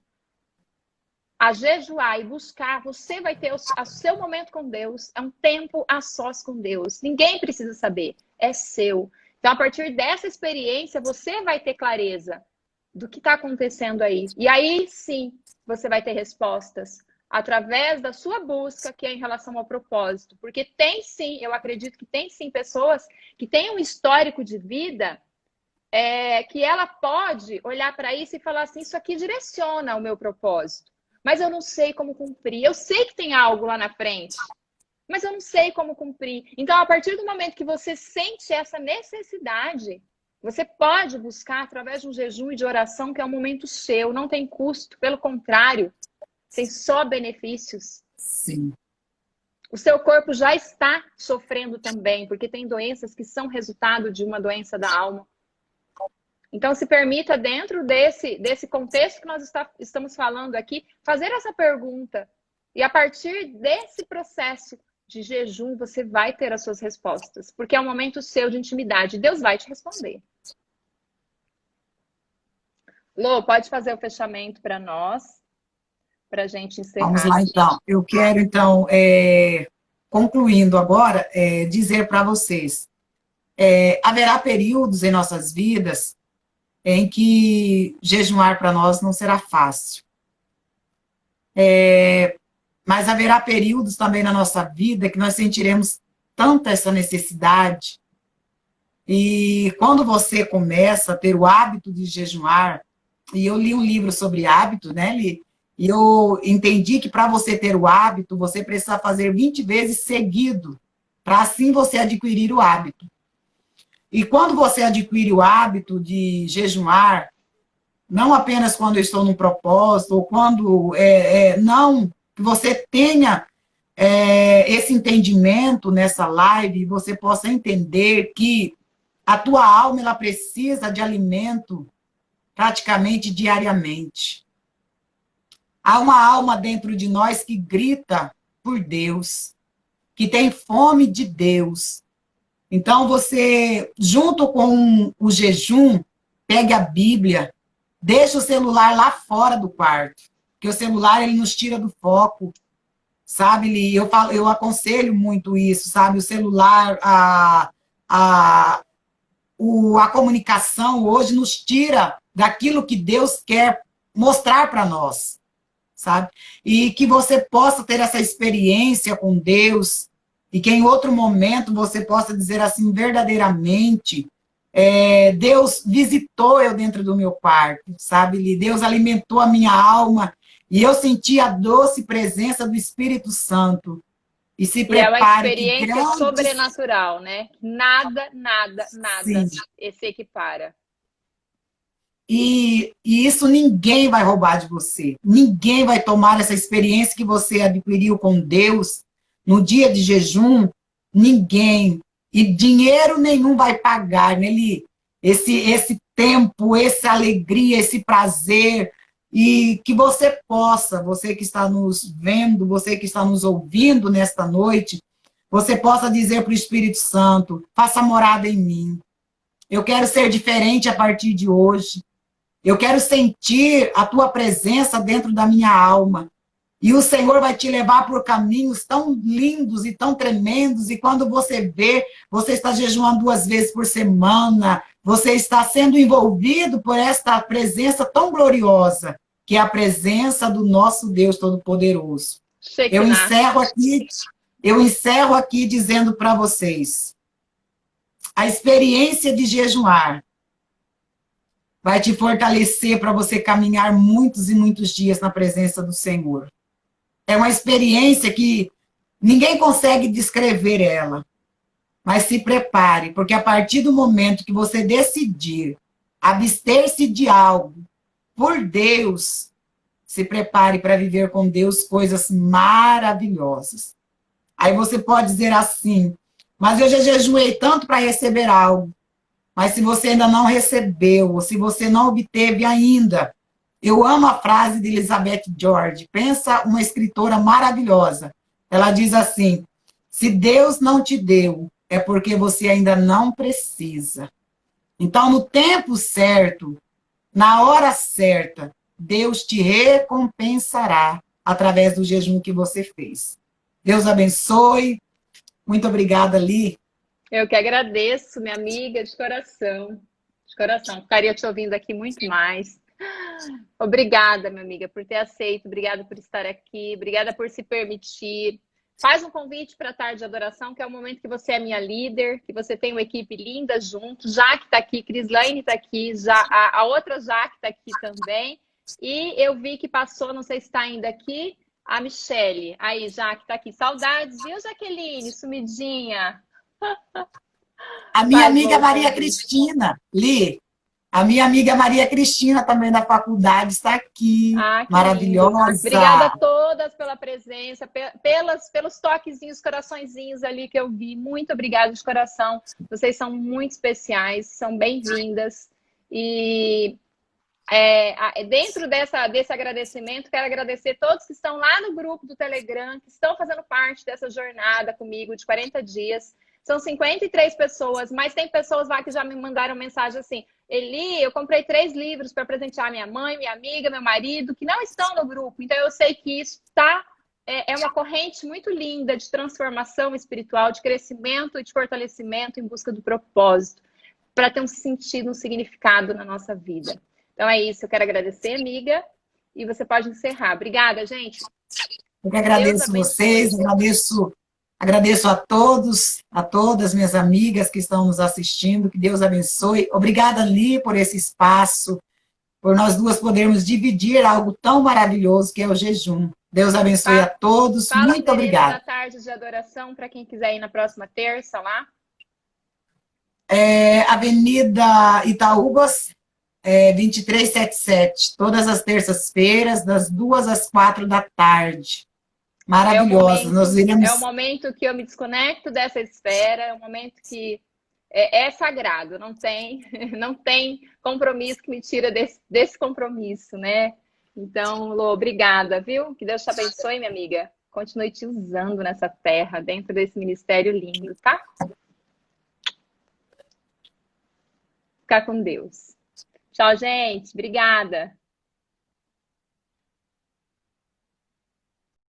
a jejuar e buscar, você vai ter o seu momento com Deus. É um tempo a sós com Deus. Ninguém precisa saber, é seu. Então, a partir dessa experiência, você vai ter clareza do que está acontecendo aí. E aí, sim, você vai ter respostas através da sua busca, que é em relação ao propósito. Porque tem sim, eu acredito que tem sim pessoas que têm um histórico de vida que ela pode olhar para isso e falar assim, isso aqui direciona o meu propósito. Mas eu não sei como cumprir. Eu sei que tem algo lá na frente, mas eu não sei como cumprir. Então, a partir do momento que você sente essa necessidade, você pode buscar através de um jejum e de oração, que é um momento seu, não tem custo, pelo contrário, tem só benefícios. Sim. O seu corpo já está sofrendo também, porque tem doenças que são resultado de uma doença da alma. Então, se permita, dentro desse contexto que nós estamos falando aqui, fazer essa pergunta. E a partir desse processo de jejum, você vai ter as suas respostas. Porque é um momento seu de intimidade. Deus vai te responder. Lô, pode fazer o fechamento para nós, para a gente encerrar. Vamos lá, então. Eu quero, então, concluindo agora, dizer para vocês, haverá períodos em nossas vidas em que jejuar para nós não será fácil. Mas haverá períodos também na nossa vida que nós sentiremos tanta essa necessidade. E quando você começa a ter o hábito de jejuar, e eu li um livro sobre hábito, né, Li? E eu entendi que para você ter o hábito, você precisa fazer 20 vezes seguido, para assim você adquirir o hábito. E quando você adquire o hábito de jejuar, não apenas quando eu estou num propósito, ou quando... não, que você tenha esse entendimento nessa live, e você possa entender que a tua alma ela precisa de alimento praticamente diariamente. Há uma alma dentro de nós que grita por Deus, que tem fome de Deus. Então, você, junto com o jejum, pegue a Bíblia, deixa o celular lá fora do quarto, porque o celular, ele nos tira do foco, sabe, Li? Eu aconselho muito isso, sabe? O celular, a comunicação hoje nos tira daquilo que Deus quer mostrar para nós, sabe? E que você possa ter essa experiência com Deus, e que em outro momento você possa dizer assim, verdadeiramente, Deus visitou eu dentro do meu quarto, sabe? Deus alimentou a minha alma, e eu senti a doce presença do Espírito Santo. E se prepare. É uma experiência sobrenatural, né? Nada Sim. se equipara. E isso ninguém vai roubar de você. Ninguém vai tomar essa experiência que você adquiriu com Deus no dia de jejum. Ninguém. E dinheiro nenhum vai pagar, né? Esse tempo, essa alegria, esse prazer. E que você possa, você que está nos vendo, você que está nos ouvindo nesta noite, você possa dizer para o Espírito Santo, faça morada em mim. Eu quero ser diferente a partir de hoje. Eu quero sentir a tua presença dentro da minha alma. E o Senhor vai te levar por caminhos tão lindos e tão tremendos. E quando você vê, você está jejuando 2 vezes por semana. Você está sendo envolvido por esta presença tão gloriosa, que é a presença do nosso Deus Todo-Poderoso. Eu encerro aqui dizendo para vocês, A experiência de jejuar vai te fortalecer para você caminhar muitos e muitos dias na presença do Senhor. É uma experiência que ninguém consegue descrever ela. Mas se prepare, porque a partir do momento que você decidir abster-se de algo por Deus, se prepare para viver com Deus coisas maravilhosas. Aí você pode dizer assim, mas eu já jejuei tanto para receber algo. Mas se você ainda não recebeu, ou se você não obteve ainda, eu amo a frase de Elizabeth George. Pensa uma escritora maravilhosa. Ela diz assim, se Deus não te deu, é porque você ainda não precisa. Então, no tempo certo, na hora certa, Deus te recompensará através do jejum que você fez. Deus abençoe. Muito obrigada, Li. Eu que agradeço, minha amiga, de coração. De coração. Ficaria te ouvindo aqui muito mais. Obrigada, minha amiga, por ter aceito. Obrigada por estar aqui. Obrigada por se permitir. Faz um convite para a tarde de adoração, que é o momento que você é minha líder, que você tem uma equipe linda junto. Jaque está aqui, Crislaine está aqui, já, a outra Jaque está aqui também. E eu vi que passou, não sei se está ainda aqui, a Michele. Aí, Jaque está aqui. Saudades, viu, Jaqueline? Sumidinha. A minha Faz amiga bom Maria convite. Cristina, Li, a minha amiga Maria Cristina, também da faculdade, está aqui, Ah, que lindo. maravilhosa. Obrigada a todas pela presença, pelos toquezinhos, coraçõezinhos ali que eu vi. Muito obrigada de coração. Vocês são muito especiais, são bem-vindas. E dentro desse agradecimento, quero agradecer todos que estão lá no grupo do Telegram, que estão fazendo parte dessa jornada comigo de 40 dias. São 53 pessoas, mas tem pessoas lá que já me mandaram mensagem assim, Eli, eu comprei 3 livros para presentear minha mãe, minha amiga, meu marido, que não estão no grupo. Então, eu sei que isso é uma corrente muito linda de transformação espiritual, de crescimento e de fortalecimento em busca do propósito, para ter um sentido, um significado na nossa vida. Então, é isso. Eu quero agradecer, amiga, e você pode encerrar. Obrigada, gente. Eu que agradeço vocês, agradeço a todos, a todas minhas amigas que estão nos assistindo, que Deus abençoe. Obrigada, Li, por esse espaço, por nós duas podermos dividir algo tão maravilhoso que é o jejum. Deus abençoe a todos, Fala muito obrigada. da tarde de adoração, para quem quiser ir na próxima terça lá. Avenida Itaúbas, 2377, todas as terças-feiras, das 2 às 4 da tarde. Maravilhosa. É o momento que eu me desconecto dessa esfera, é um momento que é sagrado, não tem compromisso que me tira desse compromisso, né? Então, Lô, obrigada, viu? Que Deus te abençoe, minha amiga. Continue te usando nessa terra, dentro desse ministério lindo, tá? Ficar com Deus. Tchau, gente. Obrigada.